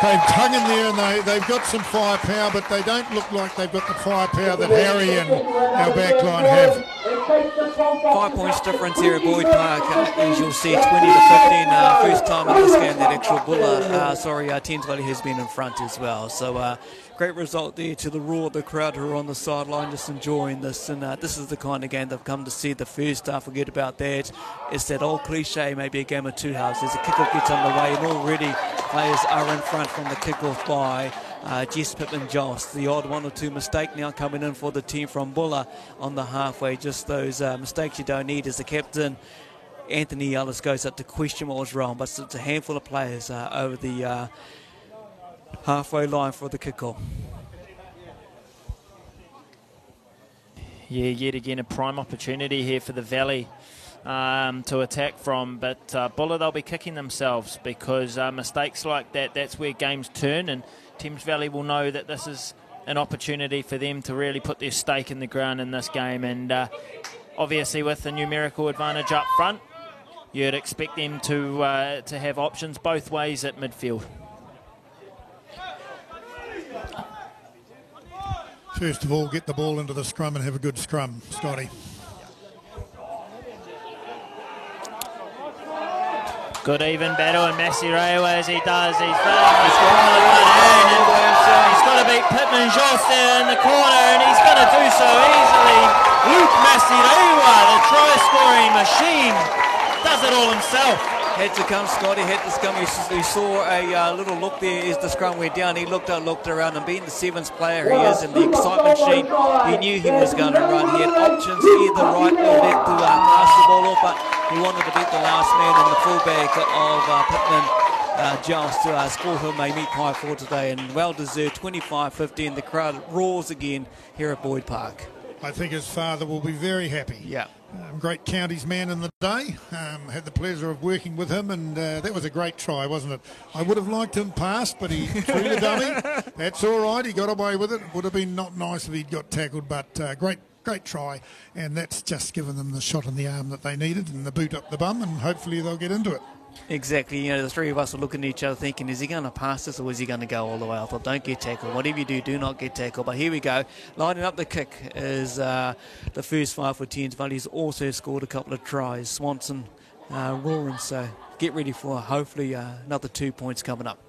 they've hung in there, and they've got some firepower, but they don't look like they've got the firepower that Harry and our backline have. 5 points difference here at Boyd Park, as you'll see, 20-15. First time in this game that actual Buller, Thames Valley has been in front as well. So great result there to the roar of the crowd who are on the sideline just enjoying this. And this is the kind of game they've come to see. The first half, forget about that. It's that old cliche, maybe a game of two halves. As the kickoff gets underway, and already players are in front from the kickoff by Jess Pittman-Jost. The odd one or two mistake now coming in for the team from Buller on the halfway. Just those mistakes you don't need as the captain. Anthony Ellis goes up to question what was wrong, but it's a handful of players over the halfway line for the kickoff. Yeah, yet again a prime opportunity here for the Valley to attack from, but Buller, they'll be kicking themselves because mistakes like that, that's where games turn, and Thames Valley will know that this is an opportunity for them to really put their stake in the ground in this game. And obviously with the numerical advantage up front, you'd expect them to have options both ways at midfield. first of all, get the ball into the scrum and have a good scrum, Scotty. Good even battle, and Masireo, as he does, he's got to beat Pittman Joss there in the corner, and he's going to do so easily. Luke Masireo, the try-scoring machine, does it all himself. Had to come, Scotty, had to come. He saw a little look there as the scrum went down. He looked around, and being the seventh player he is, and the excitement sheet, he knew he was going to run. He had options either right or left to pass the ball off, but he wanted to beat the last man in the fullback of Pittman, Giles, to score him a meat pie for today, and well-deserved 25-15. The crowd roars again here at Boyd Park. I think his father will be very happy. Yeah. Great counties man in the day. Had the pleasure of working with him, and that was a great try, wasn't it? I would have liked him past, but he threw the dummy. That's all right. He got away with it. Would have been not nice if he'd got tackled, but great try. And that's just given them the shot in the arm that they needed and the boot up the bum, and hopefully they'll get into it. Exactly. You know, the three of us were looking at each other thinking, is he going to pass this or is he going to go all the way? I thought, don't get tackled. Whatever you do, do not get tackled. But here we go. Lining up the kick is the first five for Thames Valley. He's also scored a couple of tries. Swanson roaring. So get ready for hopefully another 2 points coming up.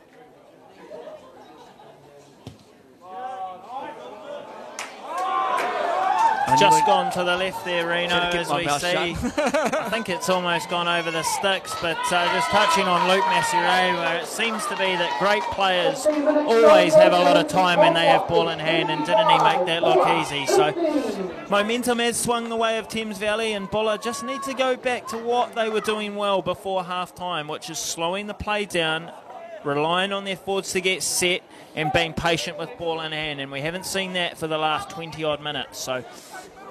Just gone to the left there, Reno, as we see. I think it's almost gone over the sticks, but just touching on Luke Masireo, where it seems to be that great players always have a lot of time when they have ball in hand, and didn't he make that look easy? So momentum has swung the way of Thames Valley, and Buller just need to go back to what they were doing well before half-time, which is slowing the play down, relying on their forwards to get set, and being patient with ball in hand, and we haven't seen that for the last 20-odd minutes. So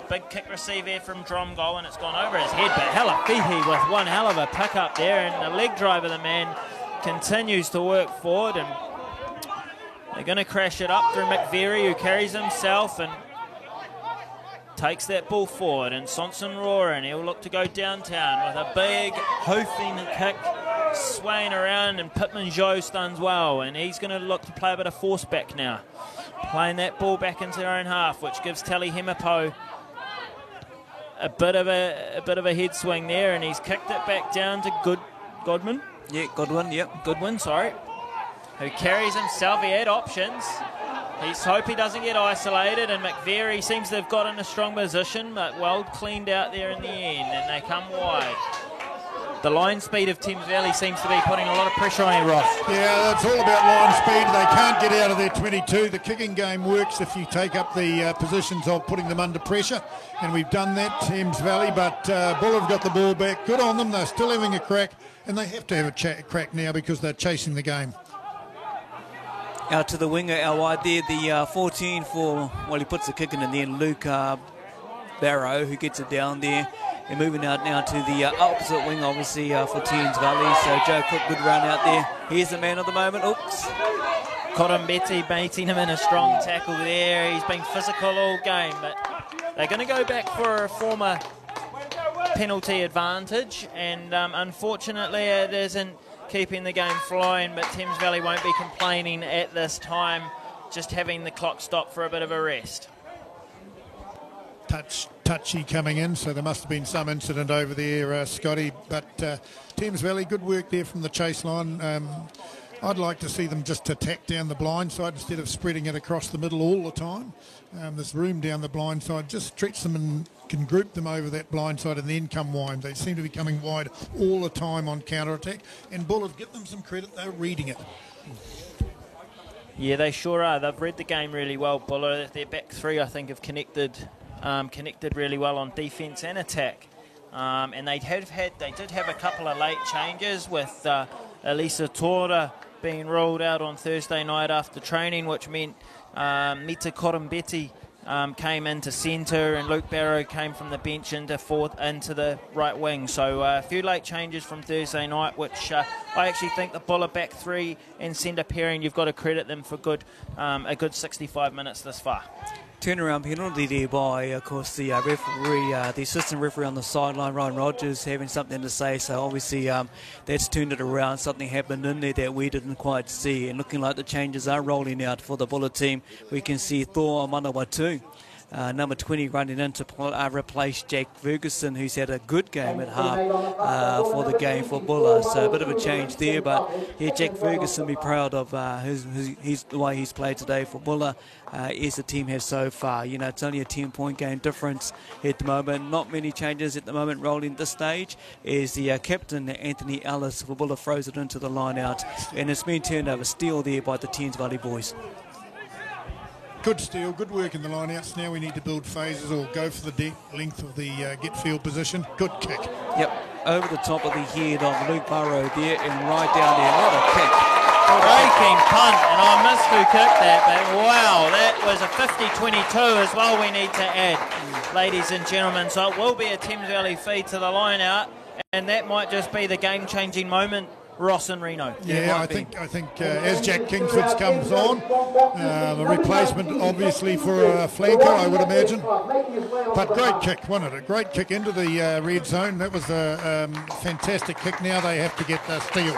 big kick receive here from Dromgold, and it's gone over his head, but Halafihi with one hell of a pick up there, and the leg drive of the man continues to work forward, and they're going to crash it up through McVeary, who carries himself and takes that ball forward, and Sonson roaring. He'll look to go downtown with a big hoofing kick, swaying around, and Pittman Joe stuns well, and he's going to look to play a bit of force back now, playing that ball back into their own half, which gives Tali Hemapo a bit of a head swing there, and he's kicked it back down to Goodwin. Yeah, Goodwin, yep. Goodwin, sorry, who carries himself. He had options. He's hope he doesn't get isolated, and McVeary seems to have got in a strong position, but well cleaned out there in the end, and they come wide. The line speed of Thames Valley seems to be putting a lot of pressure on you, Ross. Yeah, that's all about line speed. They can't get out of their 22. The kicking game works if you take up the positions of putting them under pressure, and we've done that, Thames Valley, but Bull have got the ball back. Good on them. They're still having a crack, and they have to have a crack now because they're chasing the game. Out to the winger, out wide there, the 14 for, well, he puts the kick in and then Luke Barrow, who gets it down there. And moving out now to the opposite wing, obviously, for Thames Valley. So Joe Cook, good run out there. Here's the man of the moment. Oops. Cotton Betty baiting him in a strong tackle there. He's been physical all game, but they're going to go back for a former penalty advantage. And unfortunately, it isn't keeping the game flowing, but Thames Valley won't be complaining at this time, just having the clock stop for a bit of a rest. Touchy coming in, so there must have been some incident over there, Scotty, but Thames Valley, good work there from the chase line. I'd like to see them just attack down the blind side instead of spreading it across the middle all the time. There's room down the blind side, just stretch them and can group them over that blind side and then come wide. They seem to be coming wide all the time on counter-attack, and Bullard, give them some credit, they're reading it. Yeah, they sure are. They've read the game really well, Bullard. Their back three, I think, have connected really well on defence and attack, and they did have a couple of late changes with Elisa Tora being ruled out on Thursday night after training, which meant Mita Korombeti came into centre, and Luke Barrow came from the bench into the right wing. So a few late changes from Thursday night, which I actually think the Buller back three and centre pairing, you've got to credit them for a good 65 minutes this far. Turnaround penalty there by, of course, the referee, the assistant referee on the sideline, Ryan Rogers, having something to say. So obviously that's turned it around. Something happened in there that we didn't quite see. And looking like the changes are rolling out for the Buller team. We can see Thor Manawatu, number 20, running in to replace Jack Ferguson, who's had a good game at half for the game for Buller. So a bit of a change there, but yeah, Jack Ferguson be proud of the way he's played today for Buller, as the team has so far. You know, it's only a 10-point game difference at the moment. Not many changes at the moment rolling this stage, as the captain, Anthony Ellis for Buller, throws it into the line out, and it's been turned over. Steal there by the Thames Valley boys. Good steal, good work in the line-outs. Now we need to build phases or go for the length of the get field position. Good kick. Yep, over the top of the head of Luke Burrow there and right down there. What a kick. Breaking punt, and I missed who kicked that, but wow, that was a 50-22 as well, we need to add, ladies and gentlemen. So it will be a Thames Valley feed to the line-out, and that might just be the game-changing moment. Ross and Reno. Yeah, I think as Jack Kingsford comes on, the replacement obviously for a flanker, I would imagine. But great kick, wasn't it? A great kick into the red zone. That was a fantastic kick. Now they have to get the steal.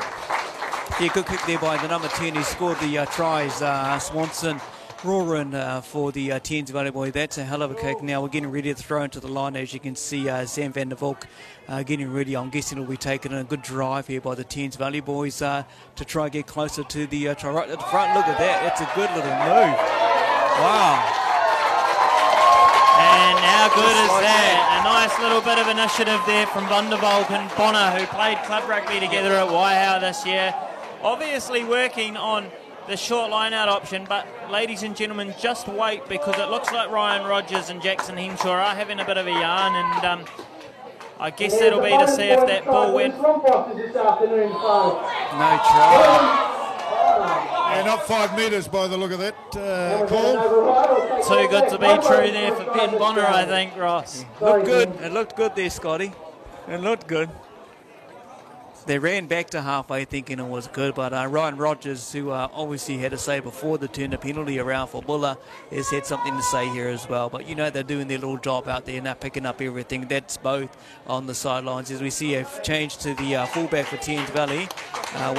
Yeah, good kick there by the number 10 who scored the tries, Swanson. Roaring for the Thames Valley boy. That's a hell of a kick. Now we're getting ready to throw into the line. As you can see, Sam van der Valk getting ready. I'm guessing it'll be taken a good drive here by the Thames Valley boys to try and get closer to the try right at the front. Look at that. It's a good little move. Wow. And how good is that? A nice little bit of initiative there from Van der Valk and Bonner, who played club rugby together at Waiau this year. Obviously working on the short line-out option, but ladies and gentlemen, just wait, because it looks like Ryan Rogers and Jackson Henshaw are having a bit of a yarn, and I guess that'll be to see if that ball went. No try. Yeah, not 5 metres by the look of that call. Too good to be true there for Ben Bonner, I think, Ross. Looked good. It looked good there, Scotty. It looked good. They ran back to halfway thinking it was good, but Ryan Rogers, who obviously had a say before the turn the penalty around for Buller, has had something to say here as well. But you know, they're doing their little job out there and they're picking up everything. That's both on the sidelines. As we see a change to the fullback for Thames Valley,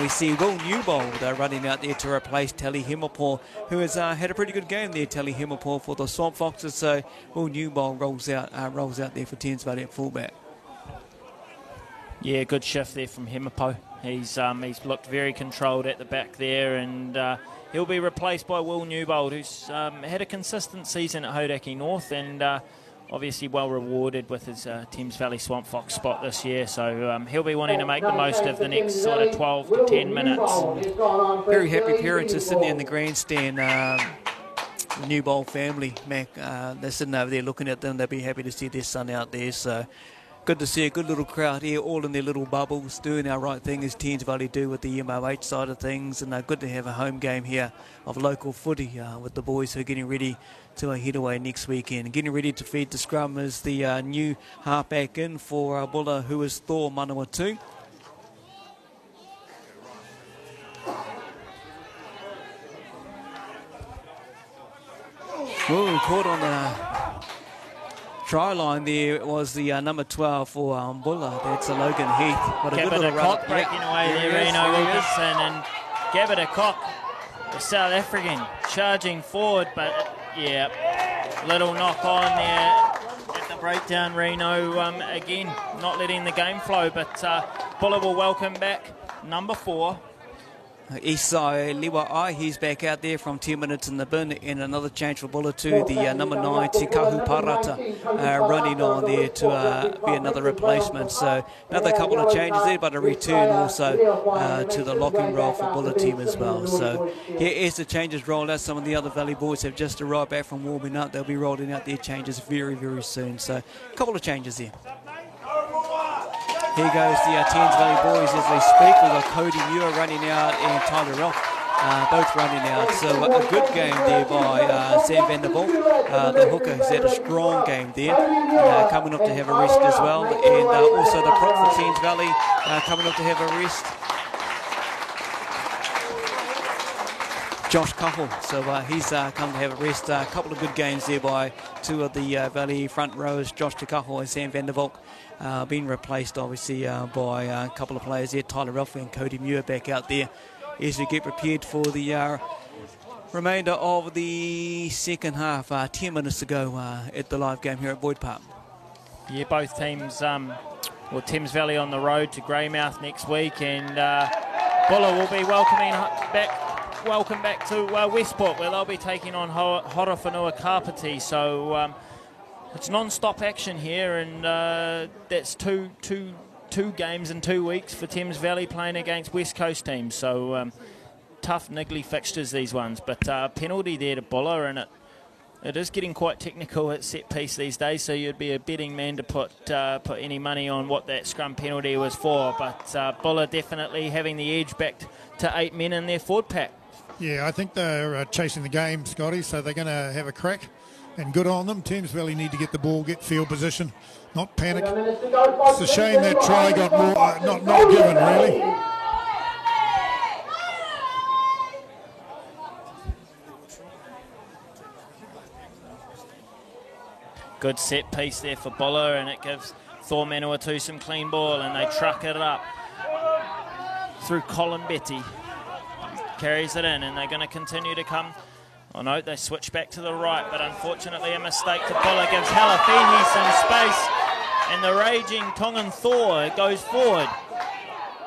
we see Will Newbold running out there to replace Tally Himmelpaw, who has had a pretty good game there, Tally Himmelpaw, for the Swamp Foxes. So Will Newbold rolls out there for Thames Valley at fullback. Yeah, good shift there from Himmelpaw. He's looked very controlled at the back there, and he'll be replaced by Will Newbold, who's had a consistent season at Hodaki North, and obviously well rewarded with his Thames Valley Swamp Fox spot this year. So he'll be wanting to make the most of the next sort of 12 to 10 minutes. Very happy parents are sitting there in the grandstand. The Newbold family, Mac, they're sitting over there looking at them. They'll be happy to see their son out there. So good to see a good little crowd here, all in their little bubbles, doing our right thing as Thames Valley do with the MOH side of things. And good to have a home game here of local footy with the boys who are getting ready to head away next weekend. Getting ready to feed the scrum is the new halfback in for Buller, who is Thor Manawatu. Ooh, caught on the try line there. Was the number 12 for Buller. That's a Logan Heath. But a good little Cock breaking away there, Reno Wilkinson, and Gabita Cock, the South African, charging forward, but yeah, little knock on there at the breakdown. Reno again not letting the game flow, but Buller will welcome back number 4. Isai Liwa'ai, he's back out there from 10 minutes in the bin, and another change for Buller to the number 9, Te Kahu Parata, running on there to be another replacement. So another couple of changes there, but a return also to the locking role for Buller team as well. So here as the changes roll out, some of the other Valley boys have just arrived back from warming up. They'll be rolling out their changes very, very soon. So a couple of changes there. Here goes the Thames Valley boys as they speak. We've got Cody Muir running out and Tyler Rock both running out. So a good game there by Sam van der Valk. The hooker has had a strong game there, coming up to have a rest as well. And also the prop for Thames Valley coming up to have a rest. Josh Kaho. So he's come to have a rest. A couple of good games there by two of the Valley front rowers, Josh Kaho and Sam van der Valk. Being replaced obviously by a couple of players there, Tyler Ralphie and Cody Muir back out there as we get prepared for the remainder of the second half. 10 minutes to go at the live game here at Boyd Park. Yeah, both teams, Thames Valley on the road to Greymouth next week, and Buller will be welcome back to Westport, where they'll be taking on Horowhenua Kapiti. So it's non-stop action here, and that's two games in 2 weeks for Thames Valley playing against West Coast teams. So tough, niggly fixtures, these ones. But penalty there to Buller, and it is getting quite technical at set piece these days, so you'd be a betting man to put any money on what that scrum penalty was for. But Buller definitely having the edge back to 8 men in their forward pack. Yeah, I think they're chasing the game, Scotty, so they're going to have a crack, and good on them. Thames Valley need to get the ball, get field position, not panic. It's a shame that try got more, not given, really. Good set piece there for Buller, and it gives Thor Manawatu some clean ball, and they truck it up through Colin Betty. Carries it in, and they're going to continue to come. Oh no, they switch back to the right, but unfortunately a mistake to Buller gives Halafihi some space, and the raging Tongan Thor goes forward.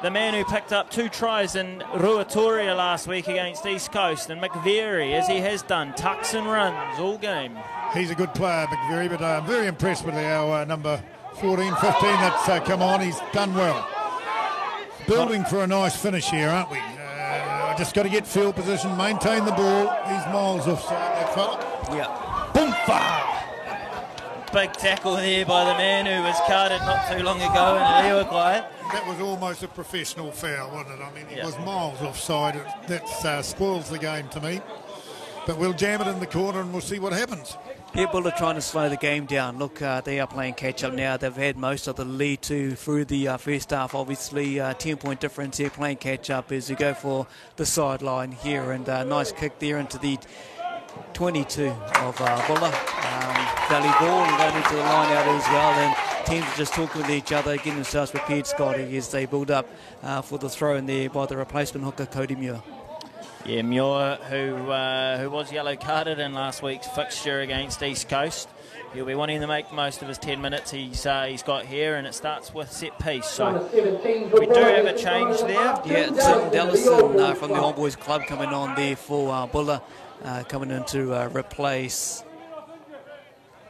The man who picked up 2 tries in Ruatoria last week against East Coast, and McVeary, as he has done, tucks and runs all game. He's a good player, McVeary, but I'm very impressed with our number 14, 15 that's come on. He's done well. Building for a nice finish here, aren't we? Just got to get field position, maintain the ball. He's miles offside, that fella. Yeah. Boomfa! Big tackle there by the man who was carded not too long ago in Lewakai. That was almost a professional foul, wasn't it? I mean, it was miles offside. That spoils the game to me. But we'll jam it in the corner and we'll see what happens. People are trying to slow the game down. Look, they are playing catch-up now. They've had most of the lead through the first half. Obviously, 10-point difference here, playing catch-up as you go for the sideline here. And nice kick there into the 22 of Buller. Valley ball, and going into the line out as well. And teams are just talking with each other, getting themselves prepared, Scotty, as they build up for the throw in there by the replacement hooker, Cody Muir. Yeah, Muir, who was yellow carded in last week's fixture against East Coast. He'll be wanting to make the most of his 10 minutes he's got here, and it starts with set piece. So we do have a change there. Yeah, Tim Dellison from the Old Boys Club coming on there for Buller, coming in to replace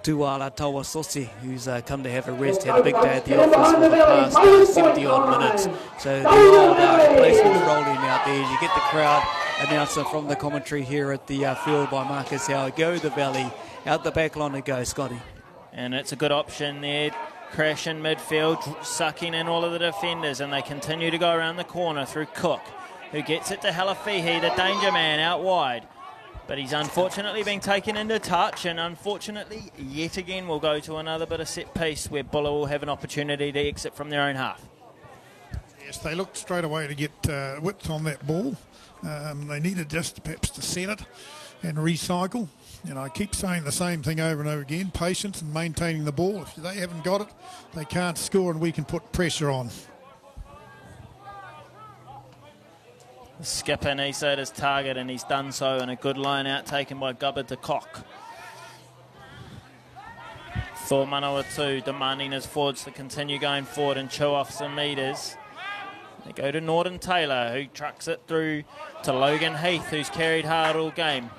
Tuala Tawasosi, who's come to have a rest, had a big day at the office for the past 70-odd minutes. So the old replacement rolling out there. You get the crowd announcer from the commentary here at the field by Marcus Howard. Go the Valley, out the back line to go, Scotty. And it's a good option there. Crash in midfield, sucking in all of the defenders, and they continue to go around the corner through Cook, who gets it to Halafihi, the danger man, out wide. But he's unfortunately been taken into touch, and unfortunately, yet again, we'll go to another bit of set piece where Buller will have an opportunity to exit from their own half. Yes, they looked straight away to get width on that ball. They needed just perhaps to set it and recycle. You know, I keep saying the same thing over and over again, patience and maintaining the ball. If they haven't got it, they can't score, and we can put pressure on. The skipper needs at his target, and he's done so, and a good line out taken by Gubba de Kock. Thor Manawatu demanding his forwards to continue going forward and chew off some metres. They go to Norton Taylor, who trucks it through to Logan Heath, who's carried hard all game.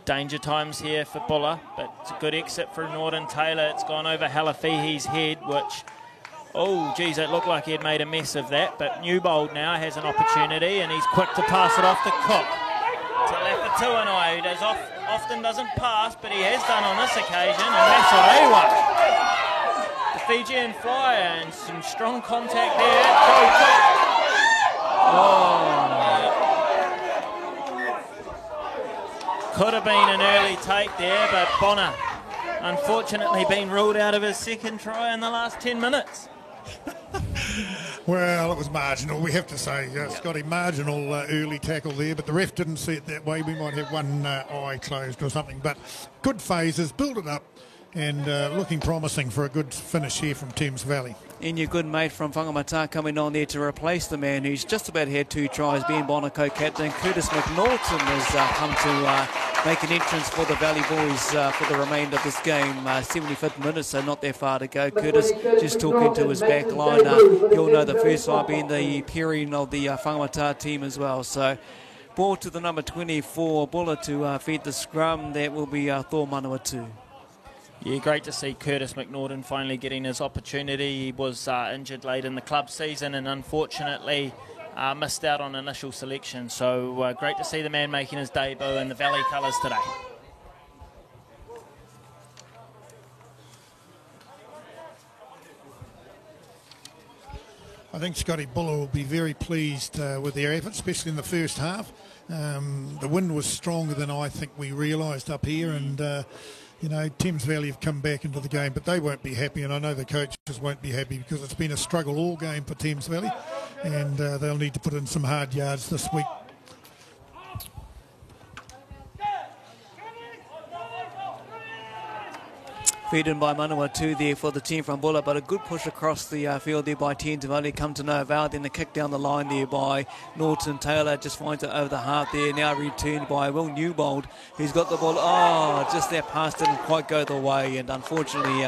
Danger times here for Buller, but it's a good exit for Norton Taylor. It's gone over Halafihi's head, which, oh geez, it looked like he had made a mess of that, but Newbold now has an opportunity, and he's quick to pass it off to Cook. To Lefatuanai, who often doesn't pass, but he has done on this occasion, and Masarewa. The Fijian flyer, and some strong contact there. Could have been an early take there, but Bonner unfortunately been ruled out of his second try in the last 10 minutes. Well, it was marginal, we have to say. Scotty, marginal early tackle there, but the ref didn't see it that way. We might have one eye closed or something, but good phases, build it up, and looking promising for a good finish here from Thames Valley. And your good mate from Whangamata coming on there to replace the man who's just about had 2 tries, Ben Bonaco captain. Curtis McNaughton has come to make an entrance for the Valley Boys for the remainder of this game. 75th minute, so not that far to go. Curtis just talking to his back line. You'll know the first line being the pairing of the Whangamata team as well. So ball to the number 24, Buller to feed the scrum. That will be Thor Manawatu. Yeah, great to see Curtis McNaughton finally getting his opportunity. He was injured late in the club season and unfortunately missed out on initial selection. So great to see the man making his debut in the Valley colours today. I think Scotty Buller will be very pleased with their effort, especially in the first half. The wind was stronger than I think we realised up here, and you know, Thames Valley have come back into the game, but they won't be happy, and I know the coaches won't be happy because it's been a struggle all game for Thames Valley, and they'll need to put in some hard yards this week. Feed in by Manawatu there for the team from Buller, but a good push across the field there by Thames Valley, come to no avail. Then the kick down the line there by Norton Taylor, just finds it over the half there, now returned by Will Newbold, who's got the ball. Oh, just that pass didn't quite go the way, and unfortunately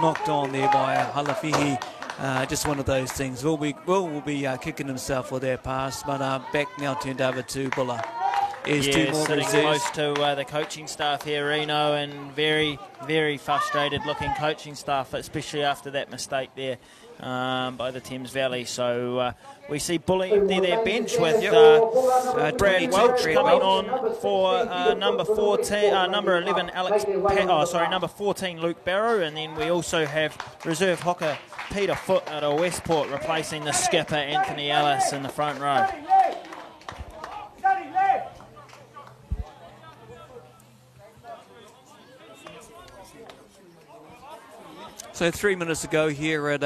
knocked on there by Halafihi. Just one of those things. Will will be kicking himself for their pass, but back now turned over to Buller. Sitting close to the coaching staff here, Reno, and very, very frustrated looking coaching staff, especially after that mistake there by the Thames Valley. So we see Buller empty their bench with Brad Welch coming on for number 11 number 14 Luke Barrow, and then we also have reserve hooker Peter Foote out of Westport replacing the skipper Anthony Ellis in the front row. So 3 minutes ago here at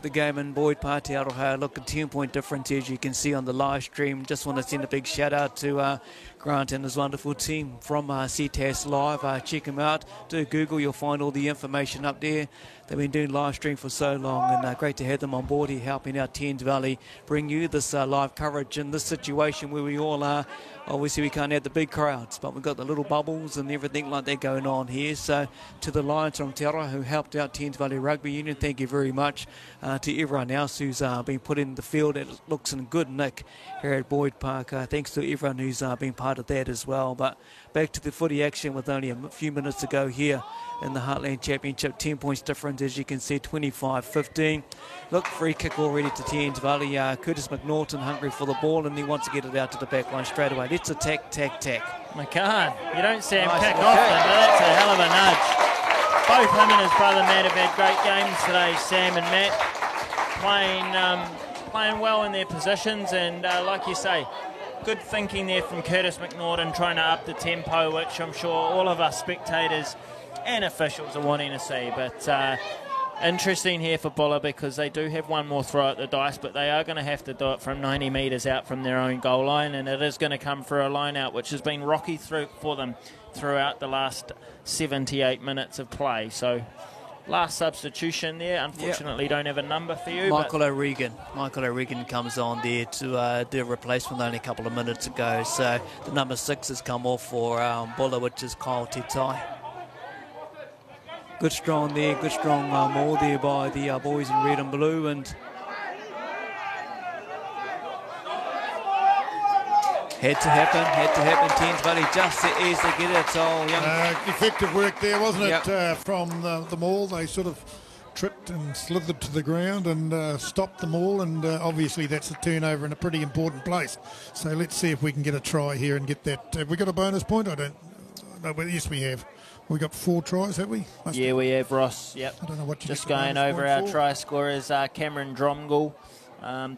the game in Boyd Park, Te Aroha. Look, a 10-point difference as you can see on the live stream. Just want to send a big shout out to Grant and his wonderful team from CTAS Live. Check them out. Do Google, you'll find all the information up there. They've been doing live stream for so long, and great to have them on board here helping out Thames Valley bring you this live coverage in this situation where we all are. Obviously we can't have the big crowds, but we've got the little bubbles and everything like that going on here. So to the Lions from Te Aroha who helped out Thames Valley Rugby Union, thank you very much. To everyone else who's been put in the field, it looks in good nick here at Boyd Park. Thanks to everyone who's been part of that as well. But back to the footy action with only a few minutes to go here in the Heartland Championship. 10 points difference, as you can see, 25-15. Look, free kick already to Thames Valley. Curtis McNaughton hungry for the ball, and he wants to get it out to the back line straight away. Let's attack, McCann, you don't see him kick often, but that's a hell of a nudge. Both him and his brother Matt have had great games today, Sam and Matt, playing well in their positions, and like you say, good thinking there from Curtis McNaughton, trying to up the tempo, which I'm sure all of us spectators and officials are wanting to see. But interesting here for Buller because they do have one more throw at the dice, but they are going to have to do it from 90 metres out from their own goal line, and it is going to come for a line out, which has been rocky for them throughout the last 78 minutes of play. So last substitution there, unfortunately don't have a number for you. Michael O'Regan comes on there to do a replacement only a couple of minutes ago. So the number 6 has come off for Buller, which is Kyle Tetai. Good strong maul there by the boys in red and blue, and had to happen. Thames Valley just as they get it. So effective work there, wasn't it, from the maul? They sort of tripped and slithered to the ground and stopped the maul, and obviously that's a turnover in a pretty important place. So let's see if we can get a try here and get that. Have we got a bonus point? I don't know. Well, yes, we have. We got 4 tries, have we? We have, Ross. Yep. I don't know what you just going over our try scorers. Cameron Dromgoole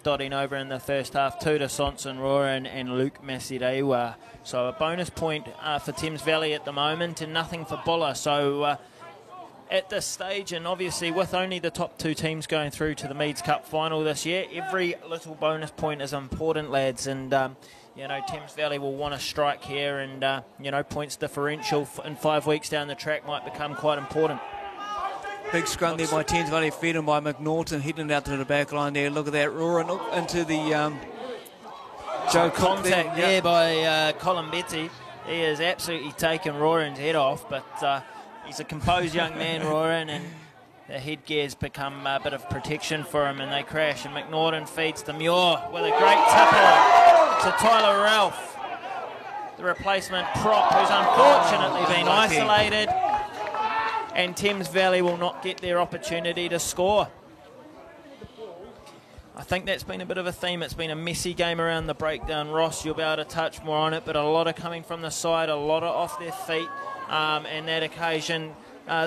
dotting over in the first half. Tuta Sonson-Roa and Luke Masirewa. So a bonus point for Thames Valley at the moment, and nothing for Buller. So at this stage, and obviously with only the top 2 teams going through to the Meads Cup final this year, every little bonus point is important, lads, and you know, Thames Valley will want to strike here, and you know, points differential in 5 weeks down the track might become quite important. Big scrum there by Thames Valley, fed in by McNaughton, heading out to the back line there. Look at that, roaring into the Joe contact there by Colin Betty. He has absolutely taken Roran's head off, but he's a composed young man, Roran, and the headgear's become a bit of protection for him, and they crash, and McNaughton feeds to Muir with a great tipper to Tyler Ralph, the replacement prop, who's unfortunately been isolated, and Thames Valley will not get their opportunity to score. I think that's been a bit of a theme. It's been a messy game around the breakdown. Ross, you'll be able to touch more on it, but a lot of coming from the side, a lot of off their feet, and that occasion,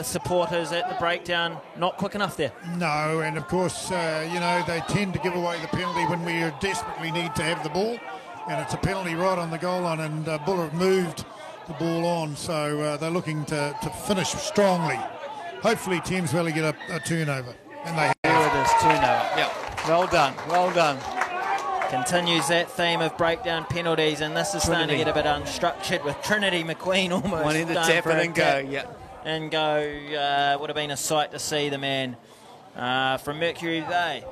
supporters at the breakdown not quick enough there. No, and of course, you know, they tend to give away the penalty when we desperately need to have the ball, and it's a penalty right on the goal line, and Buller moved the ball on, so they're looking to finish strongly. Hopefully Thames Valley get a turnover, and they have. There it is, turnover. Yep. Well done, well done. Continues that theme of breakdown penalties, and this is starting to get a bit unstructured with Trinity McQueen almost. One in the tap and go, yeah. And go, would have been a sight to see the man from Mercury Bay.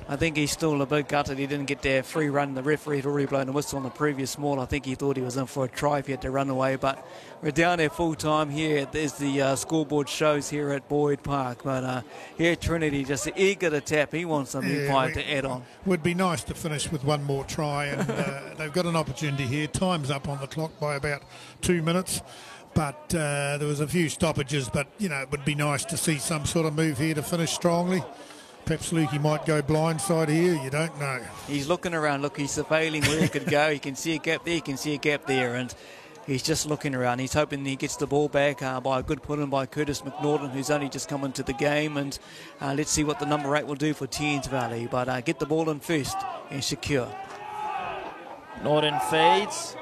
I think he's still a bit gutted he didn't get their free run. The referee had already blown a whistle on the previous maul. I think he thought he was in for a try if he had to run away, but we're down there full time here as the scoreboard shows here at Boyd Park. But here Trinity just eager to tap. He wants some umpire to add on. Would be nice to finish with one more try, and they've got an opportunity here. Time's up on the clock by about 2 minutes. But there was a few stoppages, but, you know, it would be nice to see some sort of move here to finish strongly. Perhaps Lukey might go blindside here, you don't know. He's looking around, look, he's surveilling where he could go. He can see a gap there, he can see a gap there, and he's just looking around. He's hoping he gets the ball back by a good put-in by Curtis McNaughton, who's only just come into the game, and let's see what the number 8 will do for Thames Valley. But get the ball in first and secure. Norton feeds.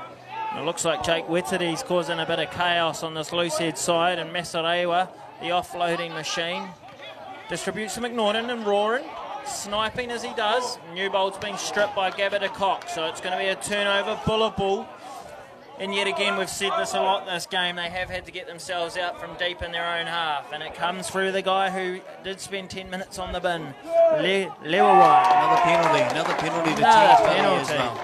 It looks like Jake Wettity's causing a bit of chaos on this loosehead side, and Masarewa, the offloading machine, distributes to McNaughton and Roaring, sniping as he does. Newbold's been stripped by Gabba de Kock, so it's going to be a turnover, Buller ball. And yet again, we've said this a lot this game, they have had to get themselves out from deep in their own half, and it comes through the guy who did spend 10 minutes on the bin, Lewawa. Another penalty to Thames Valley as well.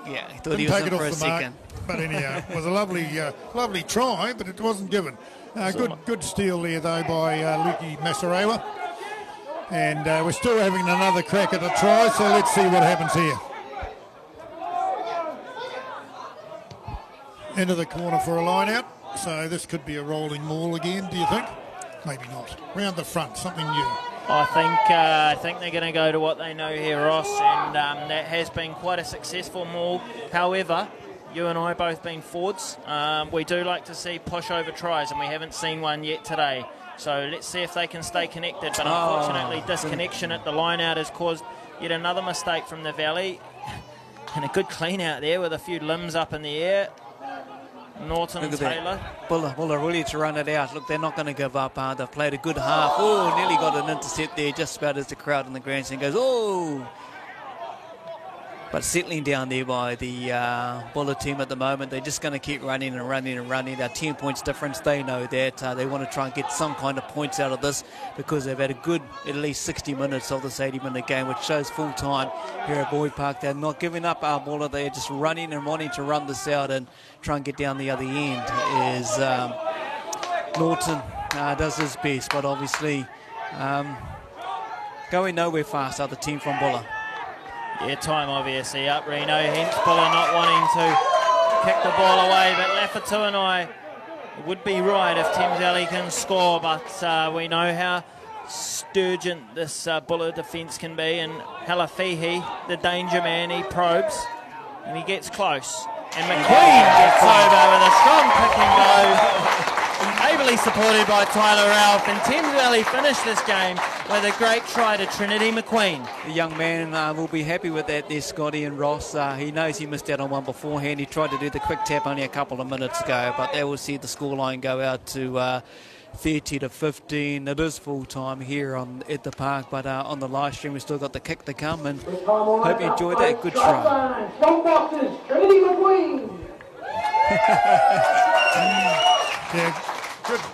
Yeah, he thought he was in for a second. But anyhow, it was a lovely try, but it wasn't given. Good steal there, though, by Lukey Masarewa. And we're still having another crack at a try, so let's see what happens here. Into the corner for a line out, so this could be a rolling maul again, do you think? Maybe not. Round the front, something new. I think they're going to go to what they know here, Ross, and that has been quite a successful maul. However, you and I both been forwards. We do like to see push-over tries, and we haven't seen one yet today. So let's see if they can stay connected. But unfortunately, disconnection at the line-out has caused yet another mistake from the Valley. And a good clean-out there with a few limbs up in the air. Norton and Taylor. Buller really to run it out. Look, they're not going to give up. They've played a good half. Oh, nearly got an intercept there just about as the crowd in the grandstand goes, oh! But settling down there by the Buller team at the moment. They're just going to keep running and running and running. They're 10 points difference. They know that. They want to try and get some kind of points out of this because they've had a good at least 60 minutes of this 80-minute game, which shows full time here at Boyd Park. They're not giving up our Buller. They're just running and wanting to run this out and try and get down the other end. Is Norton does his best, but obviously going nowhere fast are the team from Buller. Yeah, time obviously up, Reno. Hence Buller not wanting to kick the ball away, but Lafatu and I would be right if Thames Valley can score, but we know how sturgeon this Buller defence can be, and Halafihi, the danger man, he probes and he gets close. And McQueen gets over with a strong pick and go, ably supported by Tyler Ralph, and Thames Valley finish this game with a great try to Trinity McQueen. The young man will be happy with that there, Scotty and Ross. He knows he missed out on one beforehand. He tried to do the quick tap only a couple of minutes ago, but they will see the scoreline go out to 30 to 15. It is full time here at the park, but on the live stream we've still got the kick to come, and hope you enjoyed that. Good try. Trinity McQueen. Yeah,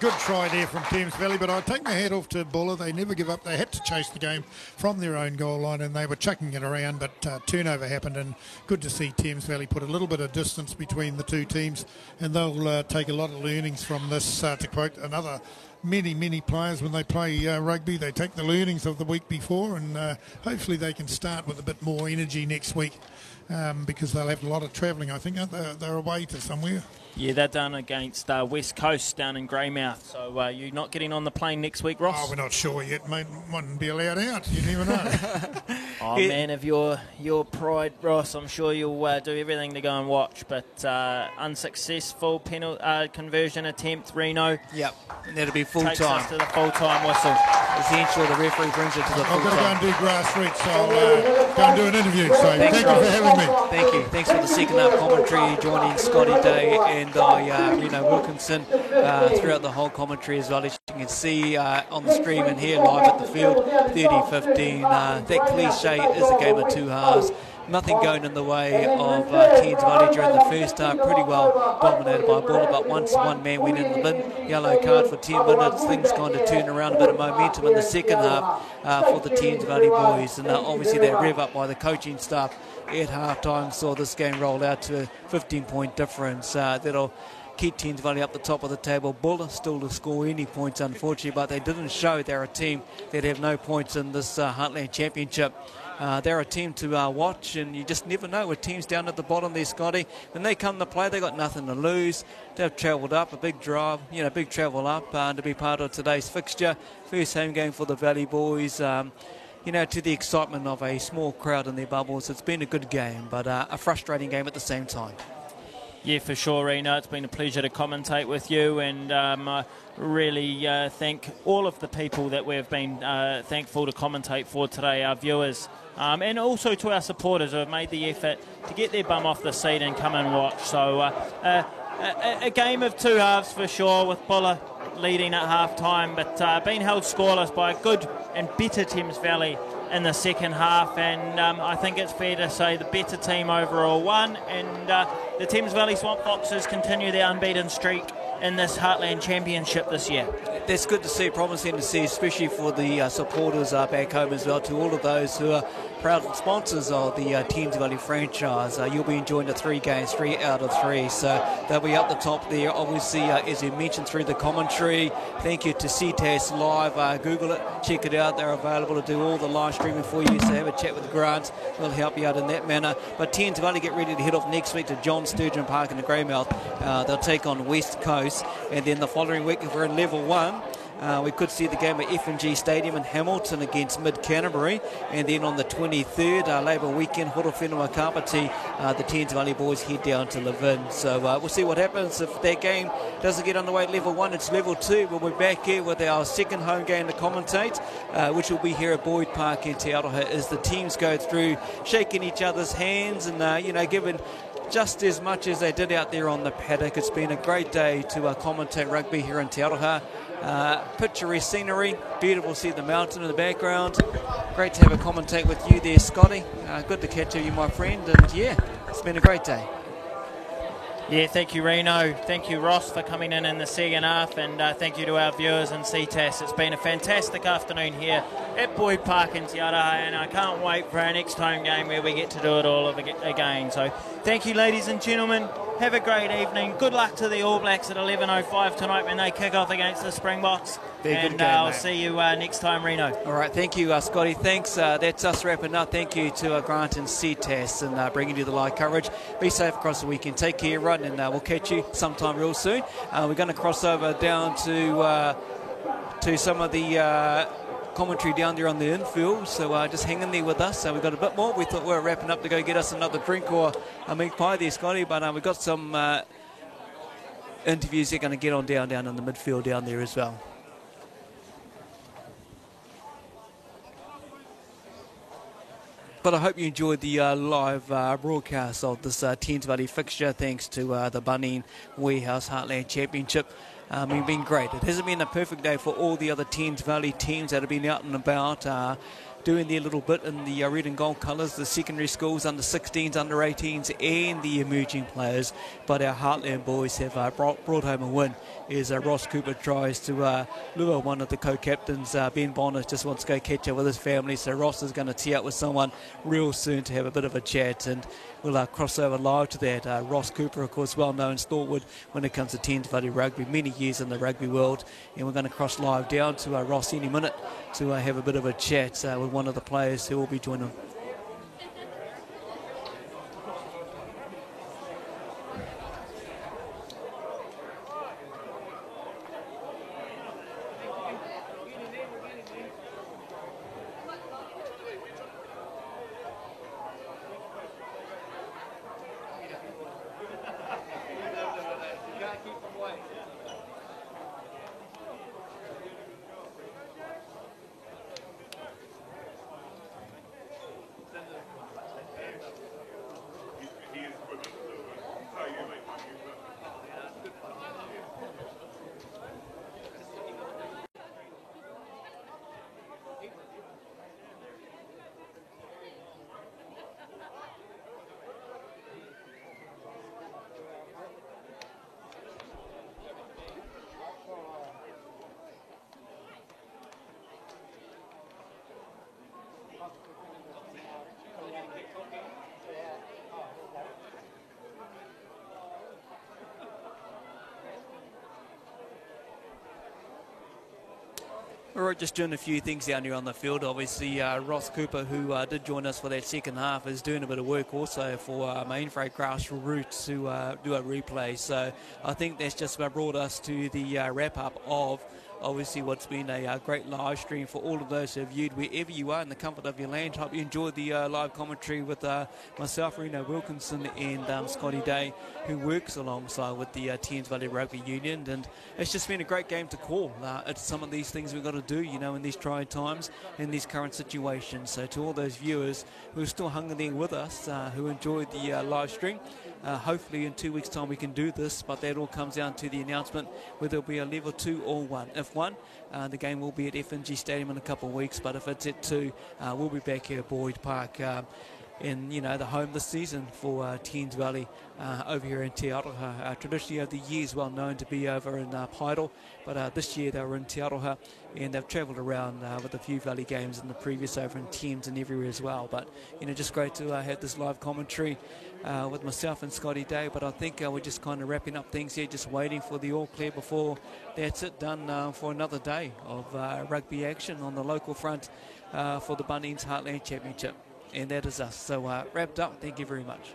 good try there from Thames Valley, but I take my hat off to Buller. They never give up. They had to chase the game from their own goal line, and they were chucking it around, but turnover happened, and good to see Thames Valley put a little bit of distance between the two teams, and they'll take a lot of learnings from this. To quote another, many players, when they play rugby, they take the learnings of the week before, and hopefully they can start with a bit more energy next week, because they'll have a lot of travelling, I think, aren't they? They're away to somewhere. Yeah, they're done against West Coast down in Greymouth. So you're not getting on the plane next week, Ross? Oh, we're not sure yet. Mightn't be allowed out. You never know. Oh, man, of your pride, Ross, I'm sure you'll do everything to go and watch. But unsuccessful penalty conversion attempt, Reno. Yep, and that'll be full takes time. us to the full-time whistle. Essential, the referee brings it to the full I've got to go time. and do grassroots, so I'll go and do an interview. So thank you for having me. Thank you. Thanks for the second half commentary, joining Scotty Day and Reno Wilkinson throughout the whole commentary as well. As you can see on the stream and here live at the field, 30-15. That cliche is a game of two halves. Nothing going in the way of Thames Valley during the first half. Pretty well dominated by Buller, but once one man went in the bin, yellow card for 10 minutes, things kind of turned around, a bit of momentum in the second half for the Thames Valley boys. And obviously that rev up by the coaching staff at half-time saw this game roll out to a 15-point difference. That'll keep Thames Valley up the top of the table. Buller still to score any points, unfortunately, but they didn't show they're a team that have no points in this Heartland Championship. They're a team to watch, and you just never know with teams down at the bottom there, Scotty. When they come to play, they got nothing to lose. They've travelled up, a big drive, big travel up to be part of today's fixture. First home game for the Valley boys. To the excitement of a small crowd in their bubbles. It's been a good game, but a frustrating game at the same time. Yeah, for sure, Reno. It's been a pleasure to commentate with you, and I really thank all of the people that we've been thankful to commentate for today, our viewers, and also to our supporters who have made the effort to get their bum off the seat and come and watch. So a game of two halves for sure, with Buller leading at half-time, but being held scoreless by a good and better Thames Valley in the second half, and I think it's fair to say the better team overall won, and the Thames Valley Swamp Foxes continue their unbeaten streak in this Heartland Championship this year. That's good to see, promising to see, especially for the supporters back home as well, to all of those who are proud sponsors of the Thames Valley franchise. You'll be enjoying the 3 games, 3 out of 3, so they'll be up the top there. Obviously, as you mentioned through the commentary, thank you to CTAS Live. Google it, check it out. They're available to do all the live streaming for you, so have a chat with Grant. We'll help you out in that manner. But Thames Valley get ready to head off next week to John Sturgeon Park in the Greymouth. They'll take on West Coast, and then the following week, if we're in level 1, we could see the game at F&G Stadium in Hamilton against Mid Canterbury, and then on the 23rd, Labour weekend, Horowhenua Kapiti, the Thames Valley boys head down to Levin. So we'll see what happens. If that game doesn't get underway at level 1, it's level 2. We'll be back here with our second home game to commentate, which will be here at Boyd Park in Te Aroha, as the teams go through, shaking each other's hands and giving just as much as they did out there on the paddock. It's been a great day to commentate rugby here in Te Aroha. Picturesque scenery, beautiful to see the mountain in the background. Great to have a commentate with you there, Scotty. Good to catch you, my friend, and yeah, it's been a great day. Yeah, thank you, Reno. Thank you, Ross, for coming in the second half, and thank you to our viewers and CTAS. It's been a fantastic afternoon here at Boyd Park in Te Aroha, and I can't wait for our next home game where we get to do it all again. So thank you, ladies and gentlemen. Have a great evening. Good luck to the All Blacks at 11:05 tonight when they kick off against the Springboks. And I'll see you next time, Reno. All right, thank you, Scotty. Thanks. That's us wrapping up. Thank you to Grant and CTAS and bringing you the live coverage. Be safe across the weekend. Take care, everyone, and we'll catch you sometime real soon. We're going to cross over down to some of the commentary down there on the infield, so just hang in there with us. We've got a bit more. We thought we were wrapping up to go get us another drink or a meat pie there, Scotty, but we've got some interviews they're going to get on down in the midfield down there as well. But I hope you enjoyed the live broadcast of this Thames Valley fixture, thanks to the Bunnings Warehouse Heartland Championship. It's been great. It hasn't been a perfect day for all the other Thames Valley teams that have been out and about doing their little bit in the red and gold colours, the secondary schools, under 16s, under 18s and the emerging players. But our Heartland boys have brought home a win as Ross Cooper tries to lure one of the co-captains. Ben Bonner just wants to go catch up with his family, so Ross is going to tee up with someone real soon to have a bit of a chat, and we'll cross over live to that. Ross Cooper, of course, well-known stalwart when it comes to Thames Valley rugby, many years in the rugby world, and we're going to cross live down to Ross any minute to have a bit of a chat with one of the players who will be joining him. All right, just doing a few things down here on the field. Obviously, Ross Cooper, who did join us for that second half, is doing a bit of work also for Mainfreight Grassroots to do a replay. So I think that's just about brought us to the wrap-up of obviously what's been a great live stream for all of those who have viewed wherever you are in the comfort of your land. Hope you enjoyed the live commentary with myself, Reno Wilkinson, and Scotty Day, who works alongside with the Thames Valley Rugby Union. And it's just been a great game to call. It's some of these things we've got to do, you know, in these trying times, in these current situations. So to all those viewers who are still hanging there with us, who enjoyed the live stream, hopefully in 2 weeks' time we can do this, but that all comes down to the announcement whether it'll be a level 2 or 1. If 1, the game will be at FNG Stadium in a couple of weeks, but if it's at 2, we'll be back here at Boyd Park in, you know, the home this season for Thames Valley over here in Te Aroha. Traditionally over the years well known to be over in Paidal, but this year they were in Te Aroha, and they've travelled around with a few Valley games in the previous over in Thames and everywhere as well. But, you know, just great to have this live commentary with myself and Scotty Day. But I think we're just kind of wrapping up things here, just waiting for the all clear before that's it, done for another day of rugby action on the local front for the Bunnings Heartland Championship. And that is us. So wrapped up. Thank you very much.